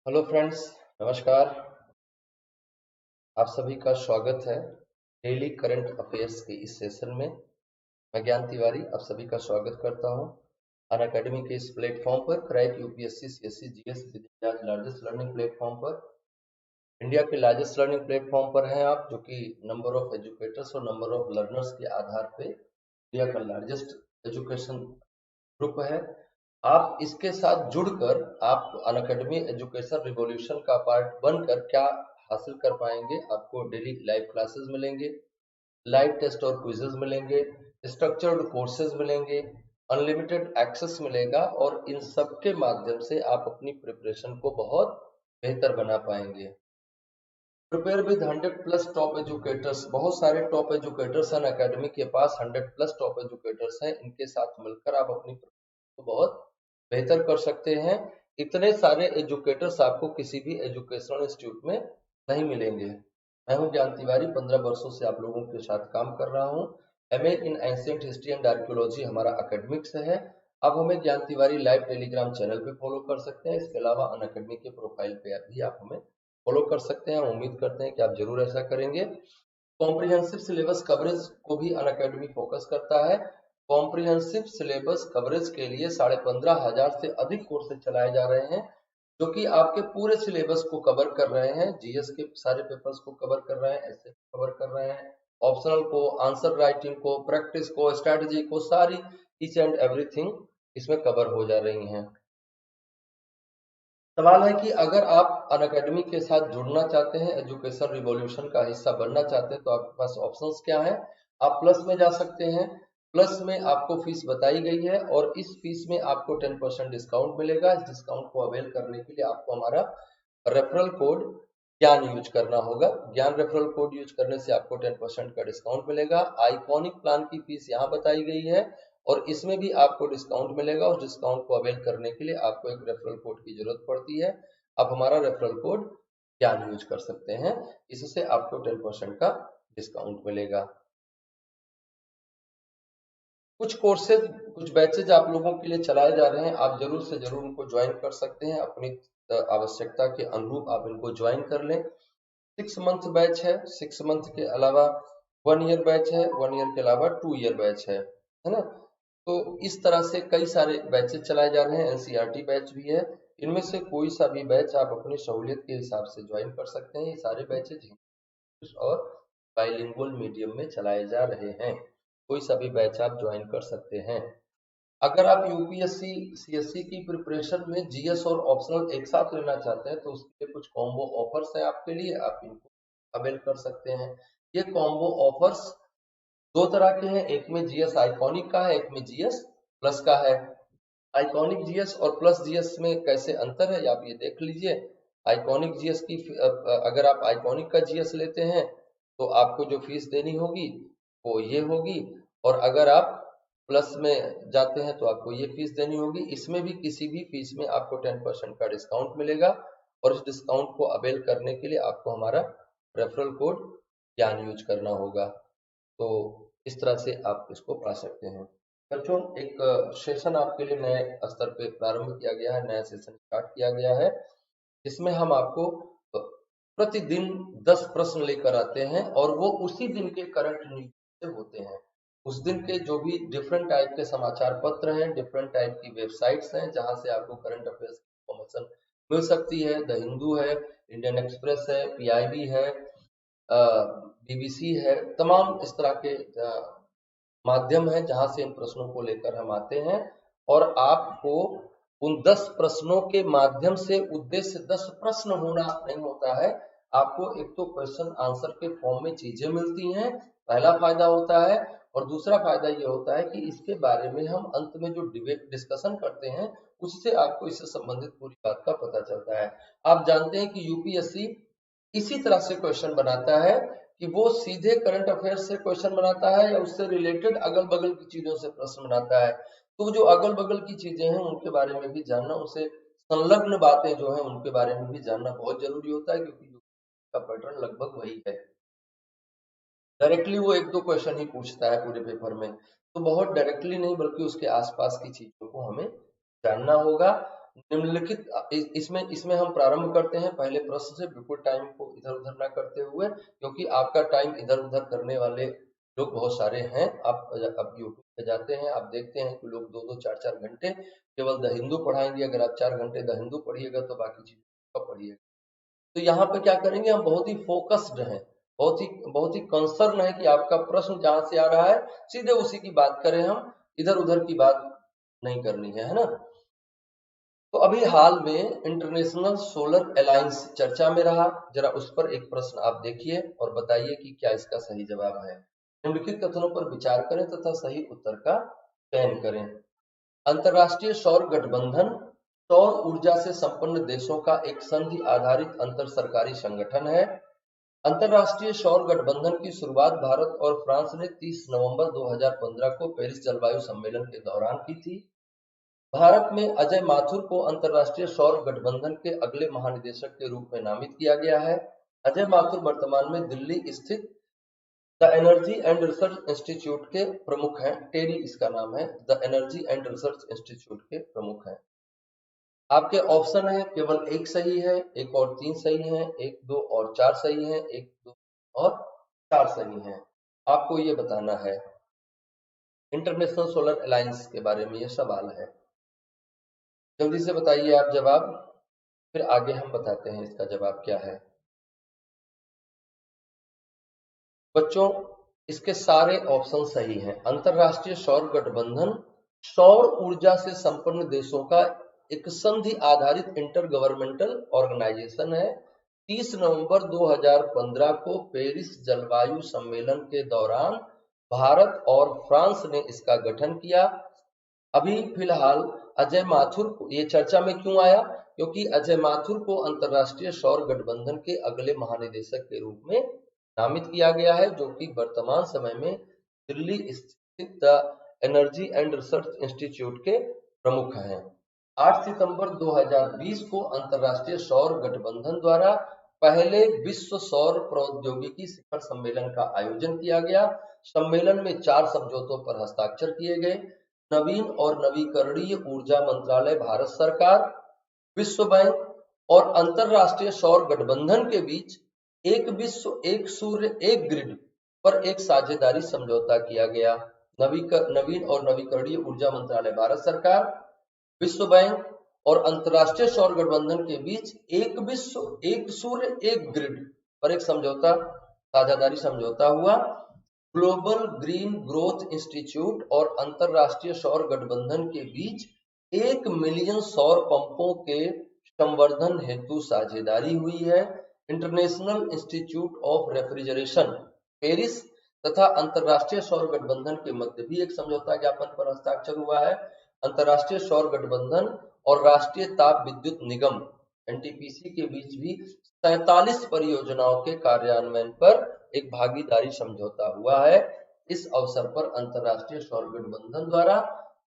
Hello friends, नमस्कार। आप सभी का स्वागत है डेली करंट अफेयर्स के इस सेशन में। मैं ज्ञान तिवारी आप सभी का स्वागत करता हूं अनअकैडमी के इस प्लेटफॉर्म पर। Crack UPSC CSC GS with India's largest learning platform पर, इंडिया के लार्जेस्ट लर्निंग प्लेटफॉर्म पर हैं आप, जो कि नंबर ऑफ एजुकेटर्स और नंबर ऑफ लर्नर्स के आधार पे इंडिया का लार्जेस्ट एजुकेशन ग्रुप है। आप इसके साथ जुड़कर आप अनअकैडमी एजुकेशन रिवॉल्यूशन का पार्ट बनकर क्या हासिल कर पाएंगे? आपको डेली लाइव क्लासेस मिलेंगे, लाइव टेस्ट और क्विजेस मिलेंगे, स्ट्रक्चर्ड कोर्सेज मिलेंगे, अनलिमिटेड एक्सेस मिलेगा और इन सब के माध्यम से आप अपनी प्रिपरेशन को बहुत बेहतर बना पाएंगे। Prepare with 100 plus top educators, बहुत सारे टॉप एजुकेटर्स हैं अकेडमी के पास, 100 प्लस टॉप एजुकेटर्स हैं। इनके साथ मिलकर आप अपनी को बहुत बेहतर कर सकते हैं। इतने सारे एजुकेटर्स आपको किसी भी एजुकेशनल इंस्टीट्यूट में नहीं मिलेंगे। मैं हूं ज्ञान तिवारी, 15 वर्षों से आप लोगों के साथ काम कर रहा हूं। MA in ancient history and archaeology हमारा एकेडमिक्स है। अब हमें ज्ञान तिवारी लाइव टेलीग्राम चैनल पे फॉलो कर सकते हैं। इसके अलावा अनअकैडमी के प्रोफाइल पे भी आप हमें फॉलो कर सकते हैं। उम्मीद करते हैं कि आप जरूर ऐसा करेंगे। कॉम्प्रिहेंसिव सिलेबस कवरेज को भी अनअकैडमी फोकस करता है। कॉम्प्रिहेंसिव सिलेबस कवरेज के लिए 15,500 से अधिक कोर्सेज चलाए जा रहे हैं, जो कि आपके पूरे सिलेबस को कवर कर रहे हैं। जीएस के सारे पेपर्स को कवर कर रहे हैं, ऐसे कवर कर रहे हैं, ऑप्शनल को, आंसर राइटिंग को, प्रैक्टिस को, स्ट्रेटजी को, सारी ईच एंड एवरीथिंग इसमें कवर हो जा रही हैं। सवाल है कि अगर आप अनअकैडमी के साथ जुड़ना चाहते हैं, एजुकेशन रिवॉल्यूशन का हिस्सा बनना चाहते हैं, तो आपके पास ऑप्शंस क्या हैं? आप प्लस में जा सकते हैं। प्लस में आपको फीस बताई गई है और इस फीस में आपको 10% डिस्काउंट मिलेगा। इस डिस्काउंट को अवेल करने के लिए आपको हमारा रेफरल कोड ज्ञान यूज करना होगा। ज्ञान रेफरल कोड यूज करने से आपको 10% का डिस्काउंट मिलेगा। आइकॉनिक प्लान की फीस यहाँ बताई गई है और इसमें भी आपको डिस्काउंट मिलेगा। उस डिस्काउंट को अवेल करने के लिए आपको एक रेफरल कोड की जरूरत पड़ती है। आप हमारा रेफरल कोड ज्ञान यूज कर सकते हैं, इससे आपको 10% का डिस्काउंट मिलेगा। कुछ कोर्सेज, कुछ बैचेज आप लोगों के लिए चलाए जा रहे हैं, आप जरूर से जरूर उनको ज्वाइन कर सकते हैं। अपनी आवश्यकता के अनुरूप आप इनको ज्वाइन कर लें। 6 मंथ बैच है, 6 मंथ के अलावा 1 ईयर बैच है, 1 ईयर के अलावा 2 ईयर बैच है ना। तो इस तरह से कई सारे बैचेज चलाए जा रहे हैं। एनसीईआरटी बैच भी है। इनमें से कोई सा भी बैच आप अपनी सहूलियत के हिसाब से ज्वाइन कर सकते हैं। ये सारे बैचेज इंग्लिश और बाइलिंगुअल मीडियम में चलाए जा रहे हैं। कोई सा भी बैच आप ज्वाइन कर सकते हैं। अगर आप यूपीएससी सीएससी की प्रिपरेशन में जीएस और ऑप्शनल एक साथ लेना चाहते हैं, तो उसके लिए कुछ कॉम्बो ऑफर्स हैं आपके लिए, आप इनको अवेल कर सकते हैं। ये कॉम्बो ऑफर्स दो तरह के हैं, एक में जीएस आइकॉनिक का है, एक में जीएस प्लस का है। आइकॉनिक जीएस और प्लस जीएस में कैसे अंतर है आप ये देख लीजिए। आइकॉनिक जीएस की अगर आप आइकॉनिक का जीएस लेते हैं तो आपको जो फीस देनी होगी वो ये होगी, और अगर आप प्लस में जाते हैं तो आपको ये फीस देनी होगी। इसमें भी किसी भी फीस में आपको 10% का डिस्काउंट मिलेगा और इस डिस्काउंट को अवेल करने के लिए आपको हमारा रेफरल कोड ज्ञान यूज करना होगा। तो इस तरह से आप इसको पा सकते हैं। बच्चों, एक सेशन आपके लिए नए स्तर पे प्रारंभ किया गया है, नया सेशन स्टार्ट किया गया है। इसमें हम आपको प्रतिदिन 10 प्रश्न लेकर आते हैं और वो उसी दिन के करंट न्यूज से होते हैं। उस दिन के जो भी डिफरेंट टाइप के समाचार पत्र हैं, डिफरेंट टाइप की वेबसाइट्स हैं जहां से आपको करंट अफेयर्स की इंफॉर्मेशन मिल सकती है। द हिंदू है, इंडियन एक्सप्रेस है, पीआईबी है, बीबीसी है, तमाम इस तरह के माध्यम है जहां से इन प्रश्नों को लेकर हम आते हैं। और आपको उन 10 प्रश्नों के माध्यम से, उद्देश्य 10 प्रश्न होना नहीं होता है, आपको एक तो क्वेश्चन आंसर के फॉर्म में चीजें मिलती हैं, पहला फायदा होता है। और दूसरा फायदा ये होता है कि इसके बारे में हम अंत में जो डिबेट डिस्कशन करते हैं, उससे आपको इससे संबंधित पूरी बात का पता चलता है। आप जानते हैं कि यूपीएससी इसी तरह से क्वेश्चन बनाता है कि वो सीधे करंट अफेयर से क्वेश्चन बनाता है या उससे रिलेटेड अगल बगल की चीजों से प्रश्न बनाता है। तो जो अगल बगल की चीजें हैं उनके बारे में भी जानना, उनसे संलग्न बातें जो है उनके बारे में भी जानना बहुत जरूरी होता है, क्योंकि का पैटर्न लगभग वही है। डायरेक्टली वो एक दो क्वेश्चन ही पूछता है पूरे पेपर में, तो बहुत डायरेक्टली नहीं बल्कि उसके आसपास की चीजों को हमें जानना होगा। निम्नलिखित इसमें इसमें हम प्रारंभ करते हैं पहले प्रश्न से, बिल्कुल टाइम को इधर उधर ना करते हुए, क्योंकि आपका टाइम इधर उधर करने वाले लोग बहुत सारे हैं। आप अब यूट्यूब पे जाते हैं, आप देखते हैं कि लोग 2-2 4-4 घंटे केवल द हिंदू पढ़ाएंगे। अगर आप 4 घंटे द हिंदू पढ़िएगा तो बाकी चीजों का पढ़िएगा। तो यहाँ पे क्या करेंगे, हम बहुत ही फोकस्ड हैं, बहुत ही कंसर्न है कि आपका प्रश्न जहां से आ रहा है सीधे उसी की बात करें हम, इधर उधर की बात नहीं करनी है ना। तो अभी हाल में इंटरनेशनल सोलर अलायंस चर्चा में रहा, जरा उस पर एक प्रश्न आप देखिए और बताइए कि क्या इसका सही जवाब है। निम्नलिखित कथनों पर विचार करें तथा सही उत्तर का चयन करें। अंतरराष्ट्रीय सौर गठबंधन सौर ऊर्जा से संपन्न देशों का एक संधि आधारित अंतर सरकारी संगठन है। अंतरराष्ट्रीय सौर गठबंधन की शुरुआत भारत और फ्रांस ने 30 नवंबर 2015 को पेरिस जलवायु सम्मेलन के दौरान की थी। भारत में अजय माथुर को अंतरराष्ट्रीय सौर गठबंधन के अगले महानिदेशक के रूप में नामित किया गया है। अजय माथुर वर्तमान में दिल्ली स्थित the energy and research institute के प्रमुख हैं। टेरी इसका नाम है, the energy and research institute के प्रमुख हैं। आपके ऑप्शन है केवल एक सही है, एक और 3 सही है, 1, 2 और 4 सही है, 1, 2 और 4 सही है। आपको ये बताना है। इंटरनेशनल सोलर अलायंस के बारे में ये सवाल है, जल्दी से बताइए आप जवाब, फिर आगे हम बताते हैं इसका जवाब क्या है। बच्चों, इसके सारे ऑप्शन सही हैं। अंतरराष्ट्रीय सौर गठबंधन सौर ऊर्जा से संपन्न देशों का एक संधि आधारित इंटर गवर्नमेंटल ऑर्गेनाइजेशन है। 30 नवंबर 2015 को पेरिस जलवायु सम्मेलन के दौरान भारत और फ्रांस ने इसका गठन किया। अभी फिलहाल अजय माथुर को, ये चर्चा में क्यों आया, क्योंकि अजय माथुर को अंतरराष्ट्रीय सौर गठबंधन के अगले महानिदेशक के रूप में नामित किया गया है, जो कि वर्तमान समय में दिल्ली स्थित the energy and research institute के प्रमुख हैं। 8 सितंबर 2020 को अंतरराष्ट्रीय सौर गठबंधन द्वारा पहले विश्व सौर प्रौद्योगिकी शिखर सम्मेलन का आयोजन किया गया। सम्मेलन में 4 समझौतों पर हस्ताक्षर किए गए। नवीन और नवीकरणीय ऊर्जा मंत्रालय, भारत सरकार, विश्व बैंक और अंतरराष्ट्रीय सौर गठबंधन के बीच एक विश्व एक सूर्य एक ग्रिड पर एक साझेदारी समझौता किया गया। नवीन और नवीकरणीय ऊर्जा मंत्रालय, भारत सरकार, विश्व बैंक और अंतरराष्ट्रीय सौर गठबंधन के बीच एक विश्व एक सूर्य एक ग्रिड पर एक समझौता, साझेदारी समझौता हुआ। ग्लोबल ग्रीन ग्रोथ इंस्टीट्यूट और अंतरराष्ट्रीय सौर गठबंधन के बीच 1 मिलियन सौर पंपों के संवर्धन हेतु साझेदारी हुई है। International institute of refrigeration Paris तथा अंतरराष्ट्रीय सौर गठबंधन के मध्य भी एक समझौता ज्ञापन पर हस्ताक्षर हुआ है। अंतरराष्ट्रीय सौर गठबंधन और राष्ट्रीय ताप विद्युत निगम एनटीपीसी के बीच भी 47 परियोजनाओं के कार्यान्वयन पर एक भागीदारी समझौता हुआ है। इस अवसर पर अंतरराष्ट्रीय सौर गठबंधन द्वारा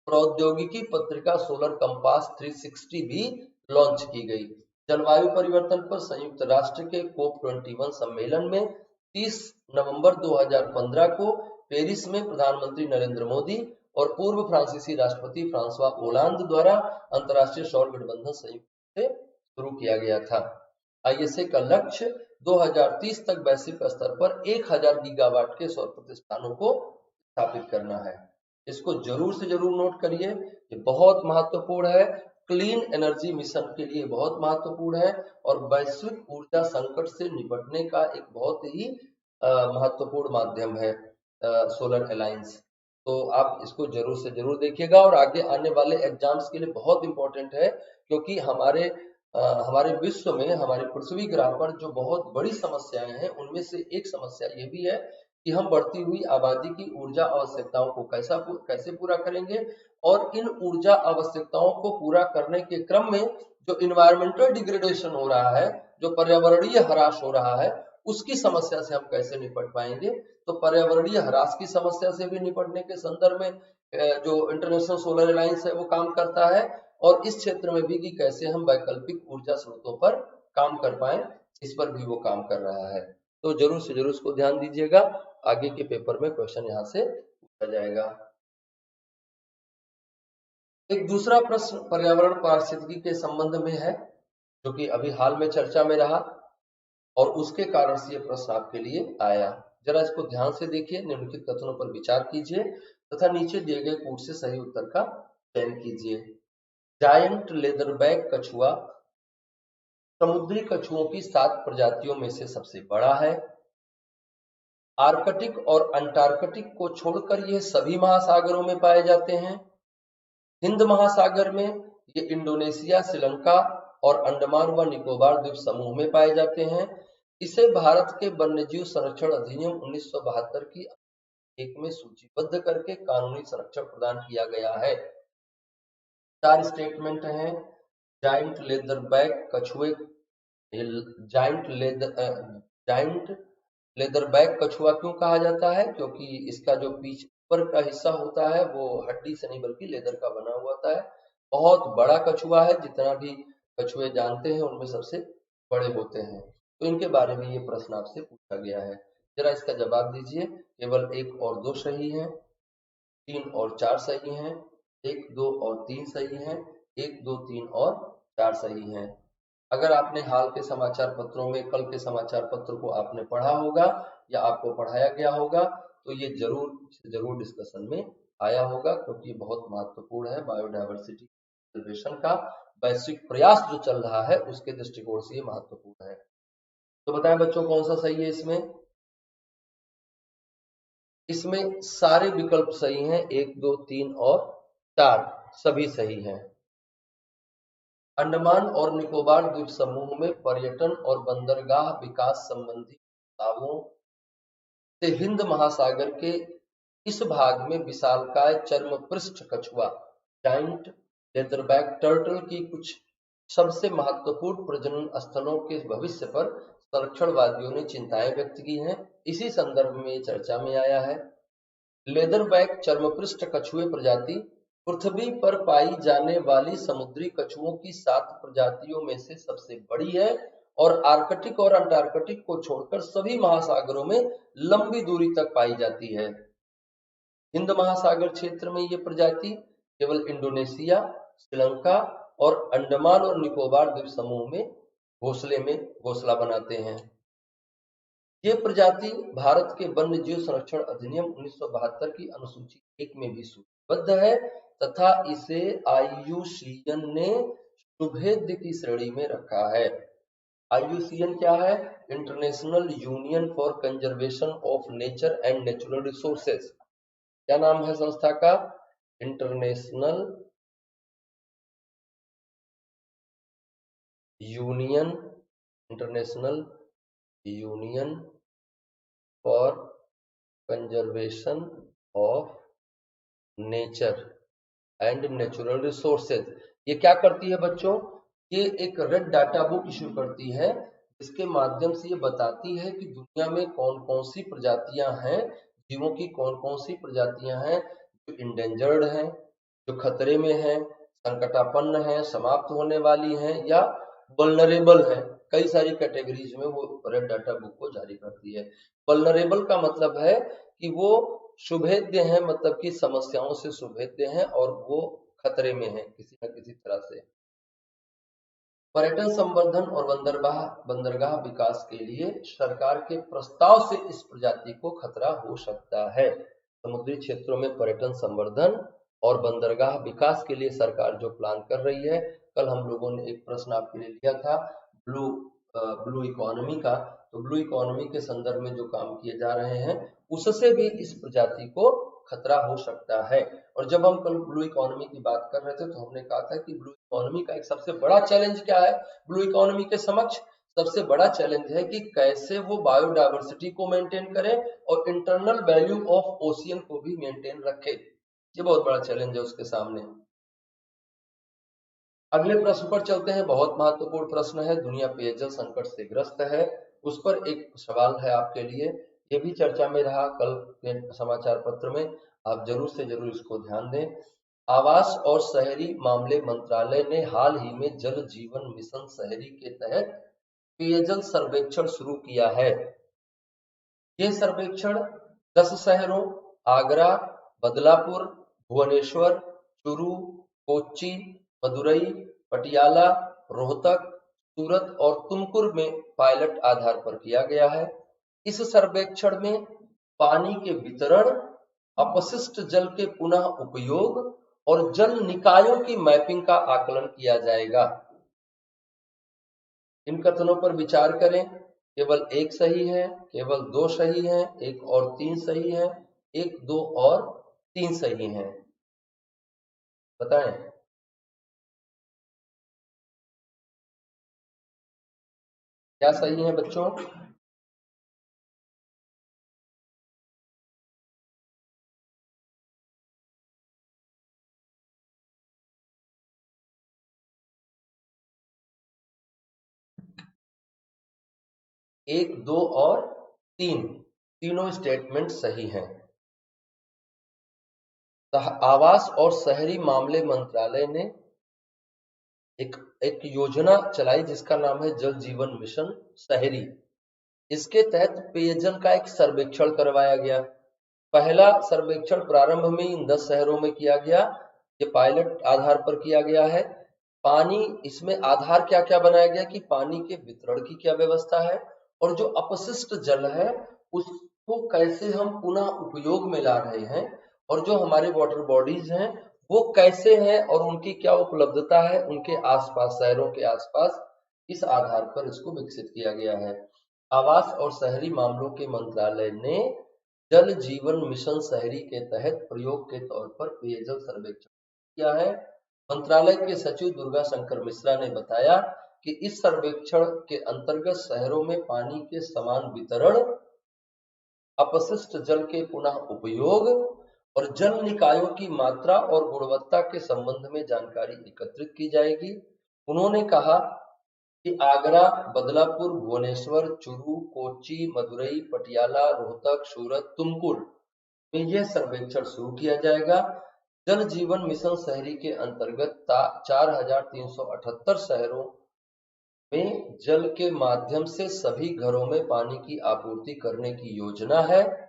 प्रौद्योगिकी पत्रिका सोलर कंपास 360 भी लॉन्च की गई। जलवायु परिवर्तन पर संयुक्त राष्ट्र के कोप 21 सम्मेलन में 30 नवंबर 2015 को पेरिस में प्रधानमंत्री नरेंद्र मोदी और पूर्व फ्रांसीसी राष्ट्रपति फ्रांसवा ओलांद द्वारा अंतरराष्ट्रीय सौर गठबंधन संयुक्त से शुरू किया गया था। आईएसए का लक्ष्य 2030 तक वैश्विक स्तर पर 1000 गीगावाट के सौर प्रतिष्ठानों को स्थापित करना है। इसको जरूर से जरूर नोट करिए, ये बहुत महत्वपूर्ण है, क्लीन एनर्जी मिशन के लिए बहुत महत्वपूर्ण है और वैश्विक ऊर्जा संकट से निपटने का एक बहुत ही महत्वपूर्ण माध्यम है सोलर अलायंस। तो आप इसको जरूर से जरूर देखिएगा और आगे आने वाले एग्जाम्स के लिए बहुत इंपॉर्टेंट है, क्योंकि हमारे विश्व में, हमारे पृथ्वी ग्रह पर जो बहुत बड़ी समस्याएं हैं उनमें से एक समस्या ये भी है कि हम बढ़ती हुई आबादी की ऊर्जा आवश्यकताओं को कैसे पूरा करेंगे, और इन ऊर्जा आवश्यकताओं को पूरा करने के क्रम में जो इन्वायरमेंटल डिग्रेडेशन हो रहा है, जो पर्यावरणीय ह्रास हो रहा है, उसकी समस्या से हम कैसे निपट पाएंगे। तो पर्यावरणीय ह्रास की समस्या से भी निपटने के संदर्भ में जो इंटरनेशनल सोलर अलायंस है वो काम करता है, और इस क्षेत्र में भी कि कैसे हम वैकल्पिक ऊर्जा स्रोतों पर काम कर पाए, इस पर भी वो काम कर रहा है। तो जरूर से जरूर इसको ध्यान दीजिएगा, आगे के पेपर में क्वेश्चन यहाँ से पूछा जाएगा। एक दूसरा प्रश्न पर्यावरण पारिस्थितिकी के संबंध में है, जो कि अभी हाल में चर्चा में रहा और उसके कारण से ये प्रश्न आपके लिए आया। जरा इसको ध्यान से देखिए, निम्नलिखित कथनों पर विचार कीजिए तथा नीचे दिए गए कूट से सही उत्तर का चयन कीजिए। जायंट लेदरबैक कछुआ समुद्री कछुओं की 7 प्रजातियों में से सबसे बड़ा है। आर्कटिक और अंटार्कटिक को छोड़कर यह सभी महासागरों में पाए जाते हैं। हिंद महासागर में ये इंडोनेशिया, श्रीलंका और अंडमान व निकोबार द्वीप समूह में पाए जाते हैं। इसे भारत के वन्यजीव संरक्षण अधिनियम 1972 की एक में सूचीबद्ध करके कानूनी संरक्षण प्रदान किया गया है। 4 स्टेटमेंट हैं। जाइंट लेदरबैक कछुए जाइंट लेदरबैक कछुआ क्यों कहा जाता है? क्योंकि इसका जो पीछ ऊपर का हिस्सा होता है वो हड्डी से नहीं बल्कि लेदर का बना हुआ होता है। बहुत बड़ा कछुआ है, जितना भी कछुए जानते हैं उनमें सबसे बड़े होते हैं। तो इनके बारे में ये प्रश्न आपसे पूछा गया है। जरा इसका जवाब दीजिए। केवल 1 और 2 सही है, 3 और 4 सही हैं, 1, 2 और 3 सही हैं, 1, 2, 3 और 4 सही हैं। अगर आपने हाल के समाचार पत्रों में कल के समाचार पत्र को आपने पढ़ा होगा या आपको पढ़ाया गया होगा तो ये जरूर डिस्कशन में आया होगा, क्योंकि बहुत महत्वपूर्ण है। बायोडायवर्सिटी कंजर्वेशन का वैश्विक प्रयास जो चल रहा है उसके दृष्टिकोण से ये महत्वपूर्ण है। तो बताएं बच्चों, कौन सा सही है इसमें? इसमें सारे विकल्प सही हैं, 1, 2, 3 और 4 सभी सही हैं। अंडमान और निकोबार द्वीप समूह में पर्यटन और बंदरगाह विकास संबंधी प्रस्तावों से हिंद महासागर के इस भाग में विशालकाय चर्मपृष्ठ कछुआ जाइंट लेदरबैक टर्टल की कुछ सबसे महत्वपूर्ण प्रजनन स्थलों के भविष्य पर संरक्षणवादियों ने चिंताएं व्यक्त की हैं। इसी संदर्भ में ये चर्चा में आया है। लेदरबैक चर्मपृष्ठ कछुए प्रजाति पृथ्वी पर पाई जाने वाली समुद्री कछुओं की 7 प्रजातियों में से सबसे बड़ी है और आर्कटिक और अंटार्कटिक को छोड़कर सभी महासागरों में लंबी दूरी तक पाई जाती है। हिंद महासागर क्षेत्र में ये प्रजाति केवल इंडोनेशिया, श्रीलंका और अंडमान और निकोबार द्वीप समूह में घोंसला बनाते हैं। ये प्रजाति भारत के वन्य जीव संरक्षण अधिनियम 1972 की अनुसूची 1 में भी सूचीबद्ध है तथा इसे IUCN ने सुभेद्य की श्रेणी में रखा है। IUCN क्या है? International union for conservation of nature and natural resources. क्या नाम है संस्था का? International union for conservation of nature and natural resources. ये क्या करती है बच्चों? ये एक रेड डाटा बुक इश्यू करती है, जिसके माध्यम से ये बताती है कि दुनिया में कौन कौन सी प्रजातियां हैं, जीवों की कौन कौन सी प्रजातियां हैं जो इंडेंजर्ड हैं, जो खतरे में हैं, संकटापन्न हैं, समाप्त होने वाली हैं या वल्नरेबल है। कई सारी कैटेगरीज में वो रेड डाटा बुक को जारी करती है। वल्नरेबल का मतलब है कि वो सुभेद्य हैं, मतलब कि समस्याओं से सुभेद्य हैं और वो खतरे में हैं किसी न किसी तरह से। पर्यटन संवर्धन और बंदरगाह विकास के लिए सरकार के प्रस्ताव से इस प्रजाति को खतरा हो सकता है। समुद्री क्षेत्रों में पर्यटन संवर्धन और बंदरगाह विकास के लिए सरकार जो प्लान कर रही है, कल हम लोगों ने एक प्रश्न आपके लिए लिया था ब्लू इकोनॉमी का। तो ब्लू इकोनॉमी के संदर्भ में जो काम किए जा रहे हैं उससे भी इस प्रजाति को खतरा हो सकता है। और जब हम कल ब्लू इकोनॉमी की बात कर रहे थे तो हमने कहा था कि ब्लू इकोनॉमी का एक सबसे बड़ा चैलेंज क्या है? ब्लू इकोनॉमी के समक्ष सबसे बड़ा चैलेंज है कि कैसे वो बायोडायवर्सिटी को मेंटेन करे और इंटरनल वैल्यू ऑफ ओशियन को भी मेंटेन रखे। ये बहुत बड़ा चैलेंज है उसके सामने। अगले प्रश्न पर चलते हैं। बहुत महत्वपूर्ण प्रश्न है। दुनिया पेयजल संकट से ग्रस्त है, उस पर एक सवाल है आपके लिए। ये भी चर्चा में रहा कल के समाचार पत्र में, आप जरूर से जरूर इसको ध्यान दें। आवास और शहरी मामले मंत्रालय ने हाल ही में जल जीवन मिशन शहरी के तहत पेयजल सर्वेक्षण शुरू किया है। ये सर्वेक्षण 10 शहरों आगरा, बदलापुर, भुवनेश्वर, चूरू, कोच्चि, मदुरई, पटियाला, रोहतक, सूरत और तुमकुर में पायलट आधार पर किया गया है। इस सर्वेक्षण में पानी के वितरण, अपशिष्ट जल के पुनः उपयोग और जल निकायों की मैपिंग का आकलन किया जाएगा। इन कथनों पर विचार करें। केवल एक सही है, केवल दो सही है, एक और तीन सही है, एक, दो और तीन सही है। बताएं। क्या सही है बच्चों? एक, दो और तीन, तीनों स्टेटमेंट सही हैं। आवास और शहरी मामले मंत्रालय ने एक योजना चलाई जिसका नाम है जल जीवन मिशन शहरी। इसके तहत पेयजल का एक सर्वेक्षण करवाया गया। पहला सर्वेक्षण प्रारंभ में इन 10 शहरों में किया गया। ये पायलट आधार पर किया गया है। पानी, इसमें आधार क्या क्या बनाया गया कि पानी के वितरण की क्या व्यवस्था है और जो अपशिष्ट जल है उसको कैसे हम पुनः उपयोग में ला रहे हैं और जो हमारे वाटर बॉडीज हैं वो कैसे हैं और उनकी क्या उपलब्धता है उनके आसपास, शहरों के आसपास। इस आधार पर इसको विकसित किया गया है। आवास और शहरी मामलों के मंत्रालय ने जल जीवन मिशन शहरी के तहत प्रयोग के तौर पर पेयजल सर्वेक्षण किया है। मंत्रालय के सचिव दुर्गा शंकर मिश्रा ने बताया कि इस सर्वेक्षण के अंतर्गत शहरों में पानी के समान वितरण, अपशिष्ट जल के पुनः उपयोग और जल निकायों की मात्रा और गुणवत्ता के संबंध में जानकारी एकत्रित की जाएगी। उन्होंने कहा कि आगरा, बदलापुर, भुवनेश्वर, चूरू, कोच्चि, मदुरई, पटियाला, रोहतक, सूरत, तुमकुर में यह सर्वेक्षण शुरू किया जाएगा। जल जीवन मिशन शहरी के अंतर्गत 4,378 शहरों में जल के माध्यम से सभी घरों में पानी की आपूर्ति करने की योजना है।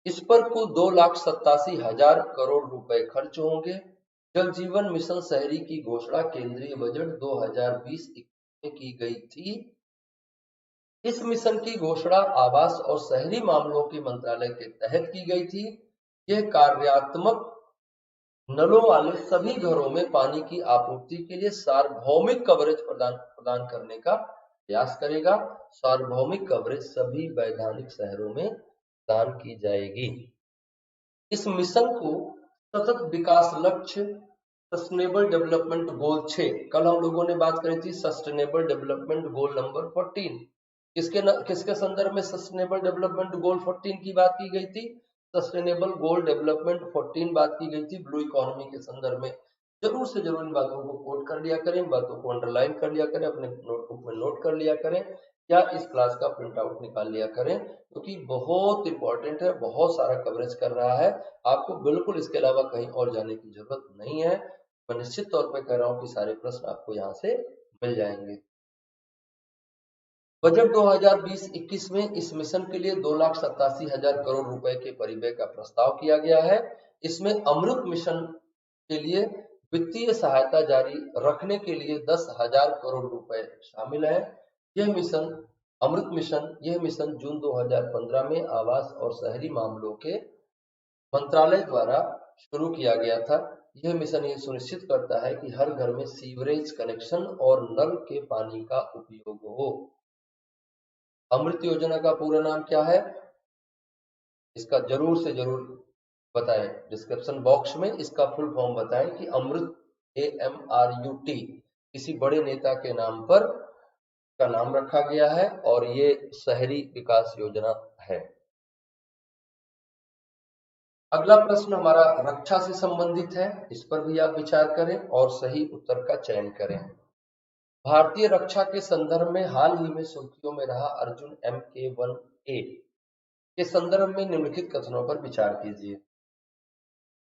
इस पर कुल 2,87,000 करोड़ रुपए खर्च होंगे। जल जीवन मिशन शहरी की घोषणा केंद्रीय बजट 2020-21 में की गई थी। इस मिशन की घोषणा आवास और शहरी मामलों के मंत्रालय के तहत की गई थी। यह कार्यात्मक नलों वाले सभी घरों में पानी की आपूर्ति के लिए सार्वभौमिक कवरेज प्रदान करने का प्रयास करेगा। सार्वभौमिक कवरेज सभी वैधानिक शहरों में प्रदान की जाएगी। इस मिशन को सतत विकास लक्ष्य सस्टेनेबल डेवलपमेंट गोल 6, कल हम लोगों ने बात करी थी सस्टेनेबल डेवलपमेंट गोल नंबर 14, किसके संदर्भ में सस्टेनेबल डेवलपमेंट गोल 14 की बात की गई थी? सस्टेनेबल गोल डेवलपमेंट 14 बात की गई थी ब्लू इकोनॉमी के संदर्भ में। जरूर से जरूर इन बातों को कोट कर लिया करें, इन बातों को अंडरलाइन कर लिया करें, अपने नोटबुक में नोट कर लिया करें या इस क्लास का प्रिंट आउट निकाल लिया करें, क्योंकि बहुत इंपॉर्टेंट है, बहुत सारा कवरेज कर रहा है। आपको बिल्कुल इसके अलावा कहीं और जाने की जरूरत नहीं है। मैं निश्चित तौर पर कह रहा हूं कि सारे प्रश्न आपको यहाँ से मिल जाएंगे। बजट 2020-21 में इस मिशन के लिए 2,87,000 करोड़ रुपए के परिव्यय का प्रस्ताव किया गया है। इसमें अमृत मिशन के लिए वित्तीय सहायता जारी रखने के लिए 10,000 करोड़ रुपए शामिल है। यह मिशन जून 2015 में आवास और शहरी मामलों के मंत्रालय द्वारा शुरू किया गया था। यह मिशन ये सुनिश्चित करता है कि हर घर में सीवरेज कनेक्शन और नल के पानी का उपयोग हो। अमृत योजना का पूरा नाम क्या है? इसका जरूर से जरूर बताएं, डिस्क्रिप्शन बॉक्स में इसका फुल फॉर्म बताएं कि अमृत AMRUT किसी बड़े नेता के नाम पर का नाम रखा गया है और ये शहरी विकास योजना है। अगला प्रश्न हमारा रक्षा से संबंधित है, इस पर भी आप विचार करें और सही उत्तर का चयन करें। भारतीय रक्षा के संदर्भ में हाल ही में सुर्खियों में रहा अर्जुन MK1A के संदर्भ में निम्नलिखित कथनों पर विचार कीजिए।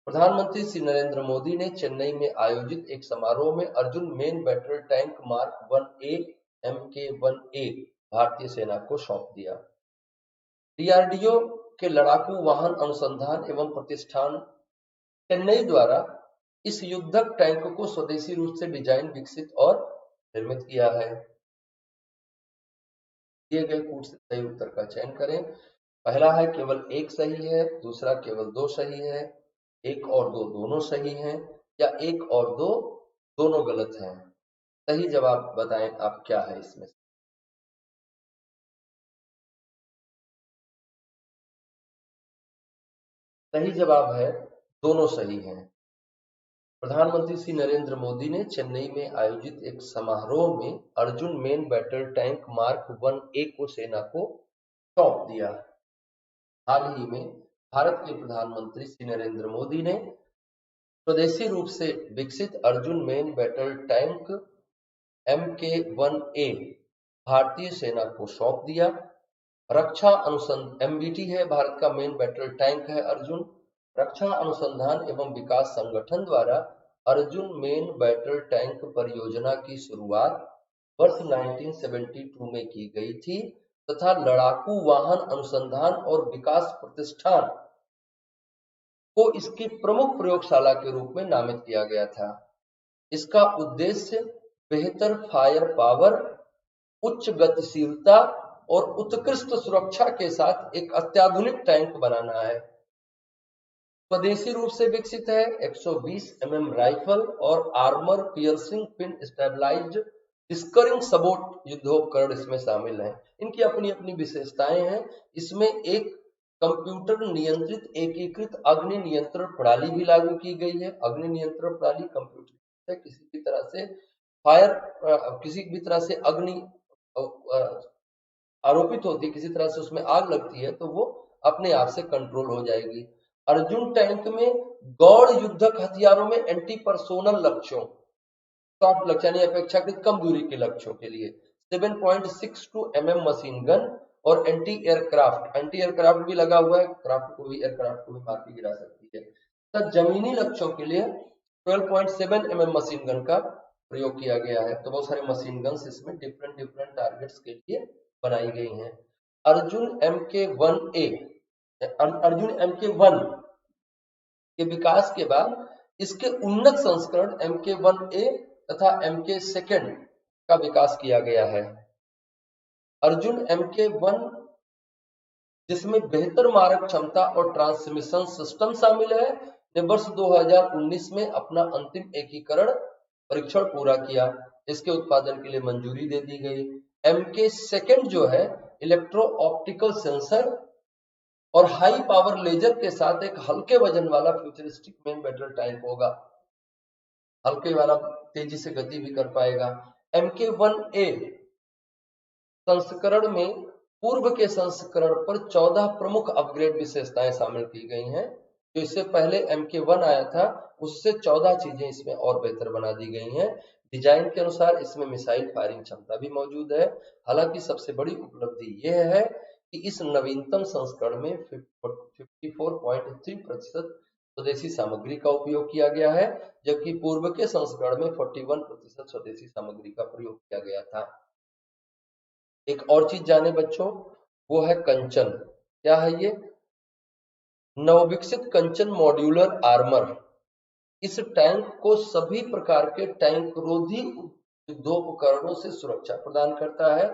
प्रधानमंत्री श्री नरेंद्र मोदी ने चेन्नई में आयोजित एक समारोह में Arjun main battle tank mark 1A MK1A भारतीय सेना को सौंप दिया। DRDO के लड़ाकू वाहन अनुसंधान एवं प्रतिष्ठान चेन्नई द्वारा इस युद्धक टैंक को स्वदेशी रूप से डिजाइन, विकसित और निर्मित किया है? दिए गए कूट से सही उत्तर का चयन करें। पहला है केवल एक सही है, दूसरा केवल दो सही है, एक और दो दोनों सही हैं, या एक और दो दोनों गलत हैं। सही जवाब बताएं आप क्या है इसमें से। सही जवाब है दोनों सही हैं। प्रधानमंत्री श्री नरेंद्र मोदी ने चेन्नई में आयोजित एक समारोह में Arjun main battle tank mark 1A को सेना को सौंप दिया। हाल ही में भारत के प्रधानमंत्री श्री नरेंद्र मोदी ने स्वदेशी रूप से विकसित Arjun main battle tank MK1A भारतीय सेना को सौंप दिया। रक्षा अनुसंधान MBT है, भारत का मेन बैटल टैंक है अर्जुन। रक्षा अनुसंधान एवं विकास संगठन द्वारा अर्जुन मेन बैटल टैंक परियोजना की शुरुआत वर्ष 1972 में की गई थी तथा लड़ाकू वाहन अनुसंधान और विकास प्रतिष्ठान को इसकी प्रमुख प्रयोगशाला के रूप में नामित किया गया था। इसका उद्देश्य बेहतर फायर पावर, उच्च गतिशीलता और उत्कृष्ट सुरक्षा के साथ एक अत्याधुनिक टैंक बनाना है। स्वदेशी रूप से विकसित है। 120 mm राइफल और आर्मर पियर्सिंग पिन स्टेबलाइज्ड डिस्करिंग सबोट युद्धोपकरण इसमें शामिल हैं। इनकी अपनी अपनी विशेषताएं हैं। इसमें एक कंप्यूटर नियंत्रित एकीकृत अग्नि नियंत्रण प्रणाली भी लागू की गई है। अग्नि नियंत्रण प्रणाली कंप्यूटर से किसी भी तरह से फायर, किसी भी तरह से अग्नि आरोपित होती है, किसी तरह से उसमें आग लगती है तो वो अपने आप से कंट्रोल हो जाएगी। अर्जुन टैंक में गौड़ युद्धक हथियारों में एंटी पर्सोनल लक्ष्यों, शॉर्ट लक्ष्य यानी अपेक्षाकृत कम दूरी के लक्ष्यों के लिए 7.62 mm मशीन गन और एंटी एयरक्राफ्ट भी लगा हुआ है। एयरक्राफ्ट को भी मार के गिरा सकती है। तो जमीनी लक्ष्यों के लिए 12.7 mm मशीन गन का प्रयोग किया गया है। तो बहुत सारे मशीन गन्स इसमें डिफरेंट डिफरेंट टारगेट्स के लिए बनाई गई हैं। अर्जुन MK1A, अर्जुन MK1 के विकास के बाद इसके उन्नत संस्करण MK1A तथा MK2 का विकास किया गया है। अर्जुन MK1 जिसमें बेहतर मारक क्षमता और ट्रांसमिशन सिस्टम शामिल है, ने वर्ष 2019 में अपना अंतिम एकीकरण परीक्षण पूरा किया। इसके उत्पादन के लिए मंजूरी दे दी गई। MK2 जो है इलेक्ट्रो ऑप्टिकल सेंसर और हाई पावर लेजर के साथ एक हल्के वजन वाला फ्यूचरिस्टिक मेन बैटल टैंक होगा। हल्के वाला तेजी से गति भी कर पाएगा। MK1A संस्करण में पूर्व के संस्करण पर 14 प्रमुख अपग्रेड विशेषताएं शामिल की गई हैं। जो इससे पहले MK1 आया था उससे 14 चीजें इसमें और बेहतर बना दी गई हैं। डिजाइन के अनुसार इसमें मिसाइल फायरिंग क्षमता भी मौजूद है। हालांकि सबसे बड़ी उपलब्धि यह है कि इस नवीनतम संस्करण में 54.3% स्वदेशी सामग्री का उपयोग किया गया है, जबकि पूर्व के संस्करण में 41% स्वदेशी सामग्री का प्रयोग किया गया था। एक और चीज जाने बच्चों, वो है कंचन। क्या है ये? नवविकसित कंचन मॉड्यूलर आर्मर इस टैंक को सभी प्रकार के टैंक रोधी युद्धोपकरणों से सुरक्षा प्रदान करता है।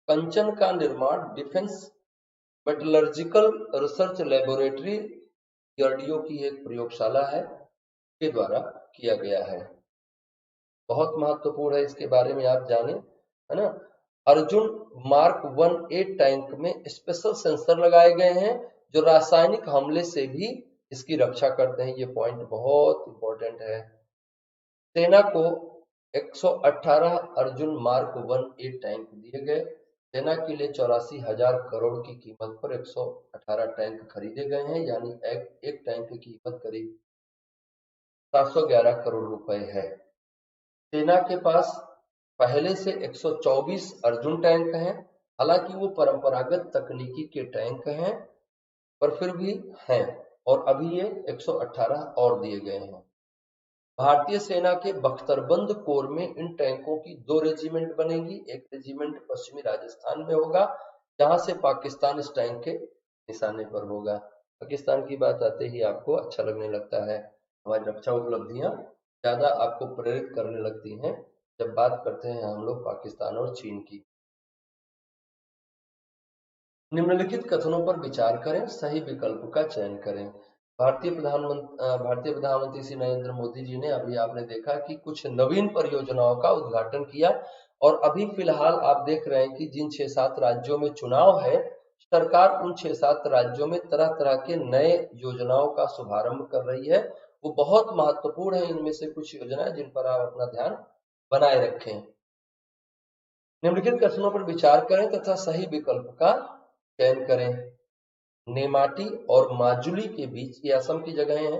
कंचन का निर्माण defence metallurgical research laboratory DRDO की एक प्रयोगशाला है के द्वारा किया गया है। बहुत महत्वपूर्ण है, इसके बारे में आप जाने, है ना। अर्जुन मार्क 1A टैंक में स्पेशल सेंसर लगाए गए हैं जो रासायनिक हमले से भी इसकी रक्षा करते हैं। ये पॉइंट बहुत इंपॉर्टेंट है। सेना को 118 अर्जुन मार्क 1A टैंक दिए गए। सेना के लिए 84,000 करोड़ की कीमत पर 118 टैंक खरीदे गए हैं, यानी एक टैंक की कीमत करीब 711 करोड़ रुपए है। सेना के पास पहले से 124 अर्जुन टैंक हैं। हालांकि वो परंपरागत तकनीकी के टैंक हैं, पर फिर भी हैं, और अभी ये 118 और दिए गए हैं। भारतीय सेना के बख्तरबंद कोर में इन टैंकों की 2 रेजिमेंट बनेगी। एक रेजिमेंट पश्चिमी राजस्थान में होगा, जहां से पाकिस्तान इस टैंक के निशाने पर होगा। पाकिस्तान की बात आते ही आपको अच्छा लगने लगता है। हमारी रक्षा उपलब्धियां ज्यादा आपको प्रेरित करने लगती हैं जब बात करते हैं हम लोग पाकिस्तान और चीन की। निम्नलिखित कथनों पर विचार करें, सही विकल्प का चयन करें। भारतीय प्रधानमंत्री श्री नरेंद्र मोदी जी ने, अभी आपने देखा कि कुछ नवीन परियोजनाओं का उद्घाटन किया, और अभी फिलहाल आप देख रहे हैं कि जिन 6-7 राज्यों में चुनाव है, सरकार उन 6-7 राज्यों में तरह तरह के नए योजनाओं का शुभारंभ कर रही है। वो बहुत महत्वपूर्ण है, इनमें से कुछ योजनाएं जिन पर आप अपना ध्यान बनाए रखें। निम्नलिखित कथनों पर विचार करें तथा सही विकल्प का चयन करें। नेमाटी और माजुली के बीच, ये असम की जगह है,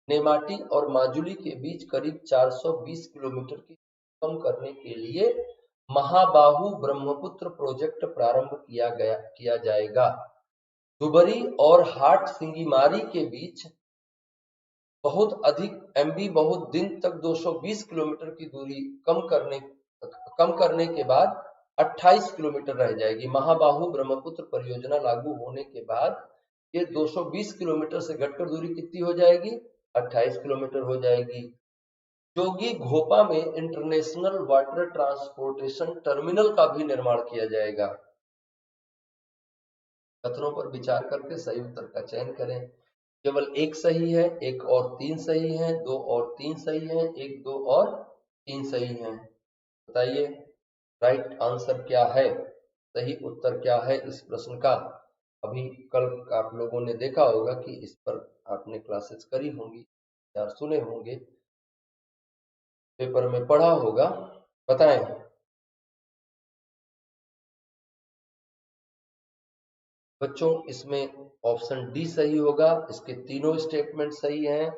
नेमाटी और माजुली के बीच करीब 420 किलोमीटर की कम करने के लिए महाबाहु ब्रह्मपुत्र प्रोजेक्ट प्रारंभ किया जाएगा। दुबरी और हाट सिंगीमारी के बीच बहुत अधिक एमबी बहुत दिन तक 220 किलोमीटर की दूरी कम करने के बाद 28 किलोमीटर रह जाएगी। महाबाहु ब्रह्मपुत्र परियोजना लागू होने के बाद ये 220 किलोमीटर से घटकर दूरी कितनी हो जाएगी? 28 किलोमीटर हो जाएगी। जोगी घोपा में इंटरनेशनल वाटर ट्रांसपोर्टेशन टर्मिनल का भी निर्माण किया जाएगा। कथनों पर विचार करके सही उत्तर का चयन करें। केवल एक सही है, एक और 3 सही है, 2 और 3 सही है, 1, 2 और 3 सही है। बताइए राइट आंसर क्या है, सही उत्तर क्या है इस प्रश्न का। अभी कल आप लोगों ने देखा होगा कि इस पर आपने क्लासेस करी होंगी या सुने होंगे, पेपर में पढ़ा होगा। बताएं। बच्चों इसमें ऑप्शन डी सही होगा, इसके तीनों स्टेटमेंट सही हैं।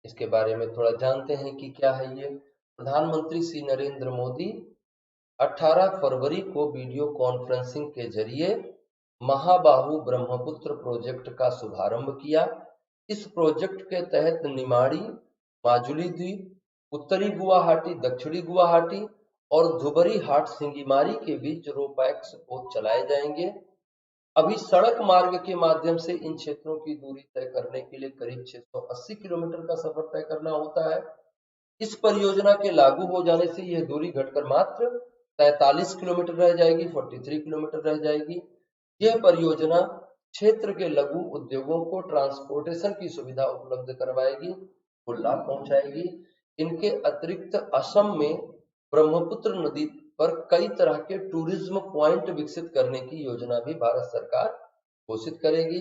इसके बारे में थोड़ा जानते हैं कि क्या है ये। प्रधानमंत्री श्री नरेंद्र मोदी 18 फरवरी को वीडियो कॉन्फ्रेंसिंग के जरिए महाबाहु ब्रह्मपुत्र प्रोजेक्ट का शुभारंभ किया। इस प्रोजेक्ट के तहत निमाड़ी, माजुली द्वीप, उत्तरी गुवाहाटी, दक्षिणी गुवाहाटी और धुबरी हाट सिंगीमारी के बीच रोपैक्स पोत चलाए जाएंगे। अभी सड़क मार्ग के माध्यम से इन क्षेत्रों की दूरी तय करने के लिए करीब 680 किलोमीटर का सफर तय करना होता है। इस परियोजना के लागू हो जाने से यह दूरी घटकर मात्र 43 किलोमीटर रह जाएगी, 43 किलोमीटर रह जाएगी। यह परियोजना क्षेत्र के लघु उद्योगों को ट्रांसपोर्टेशन की सुविधा उपलब्ध करवाएगी, को लाभ पहुंचाएगी। इनके अतिरिक्त असम में ब्रह्मपुत्र नदी पर कई तरह के टूरिज्म पॉइंट विकसित करने की योजना भी भारत सरकार घोषित करेगी।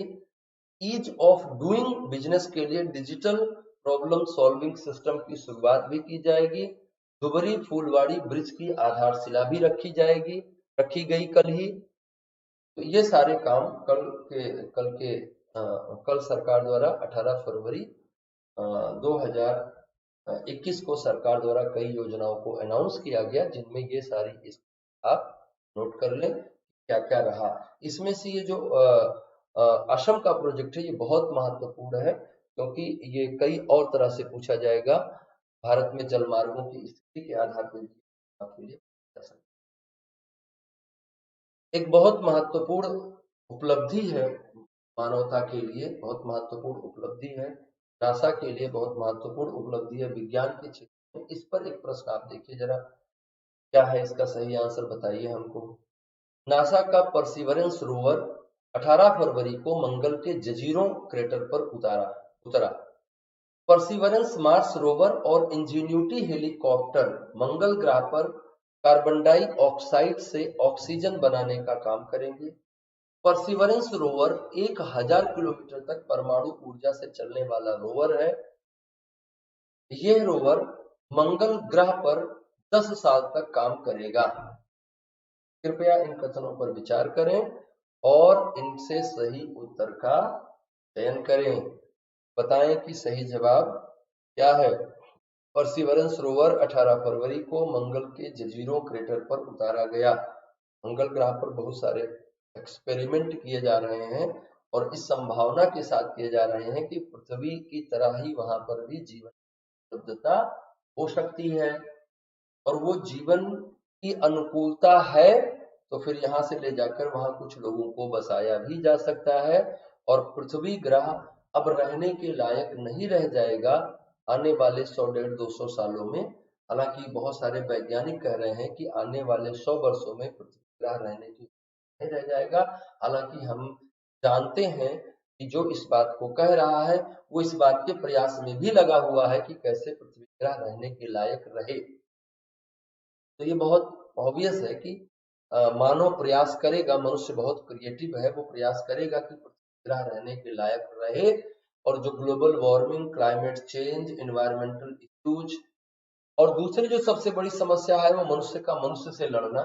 ईज ऑफ डूइंग बिजनेस के लिए डिजिटल प्रॉब्लम सॉल्विंग सिस्टम की शुरुआत भी की जाएगी। दुबरी फूलवाड़ी ब्रिज की आधारशिला भी रखी गई कल ही। तो ये सारे काम कल सरकार द्वारा 18 फरवरी 2021 को सरकार द्वारा कई योजनाओं को अनाउंस किया गया, जिनमें ये सारी आप नोट कर लें क्या क्या रहा। इसमें से ये जो असम का प्रोजेक्ट है ये बहुत महत्वपूर्ण है, क्योंकि ये कई और तरह से पूछा जाएगा। भारत में जलमार्गों की स्थिति के आधार पर आपके लिए एक बहुत महत्वपूर्ण उपलब्धि है, मानवता के लिए बहुत महत्वपूर्ण उपलब्धि है, नासा के लिए बहुत महत्वपूर्ण उपलब्धि है विज्ञान के क्षेत्र में। इस पर एक प्रश्न आप देखिए जरा, क्या है इसका सही आंसर बताइए हमको। नासा का परसिवरेंस रोवर 18 फरवरी को मंगल के जजीरों क्रेटर पर उतरा। परसिवरेंस मार्स रोवर और इंजीन्यूटी हेलीकॉप्टर मंगल ग्रह पर कार्बन डाइऑक्साइड से ऑक्सीजन बनाने का काम करेंगे। परसिवरेंस रोवर 1000 किलोमीटर तक परमाणु ऊर्जा से चलने वाला रोवर है। यह रोवर मंगल ग्रह पर 10 साल तक काम करेगा। कृपया इन कथनों पर विचार करें और इनसे सही उत्तर का चयन करें। बताएं कि सही जवाब क्या है। परसिवरेंस रोवर 18 फरवरी को मंगल के जजीरों क्रेटर पर उतारा गया। मंगल ग्रह पर बहुत सारे एक्सपेरिमेंट किए जा रहे हैं और इस संभावना के साथ किए जा रहे हैं कि पृथ्वी की तरह ही वहां पर भी जीवन की उपलब्धता हो सकती है, और वो जीवन की अनुकूलता है तो फिर यहाँ से ले जाकर वहां कुछ लोगों को बसाया भी जा सकता है। और पृथ्वी ग्रह अब रहने के लायक नहीं रह जाएगा आने वाले 100-150-200 सालों में। हालांकि बहुत सारे वैज्ञानिक कह रहे हैं कि आने वाले 100 वर्षों में पृथ्वी ग्रह रहने की नहीं रह जाएगा। हालांकि हम जानते हैं कि जो इस बात को कह रहा है वो इस बात के प्रयास में भी लगा हुआ है कि कैसे पृथ्वी ग्रह रहने के लायक रहे। तो ये बहुत ऑब्वियस है कि मानव प्रयास करेगा, मनुष्य बहुत क्रिएटिव है, वो प्रयास करेगा कि पृथ्वी ग्रह रहने के लायक रहे। और जो global warming, climate change, environmental issues और दूसरी जो सबसे बड़ी समस्या है वो मनुष्य का मनुष्य से लड़ना,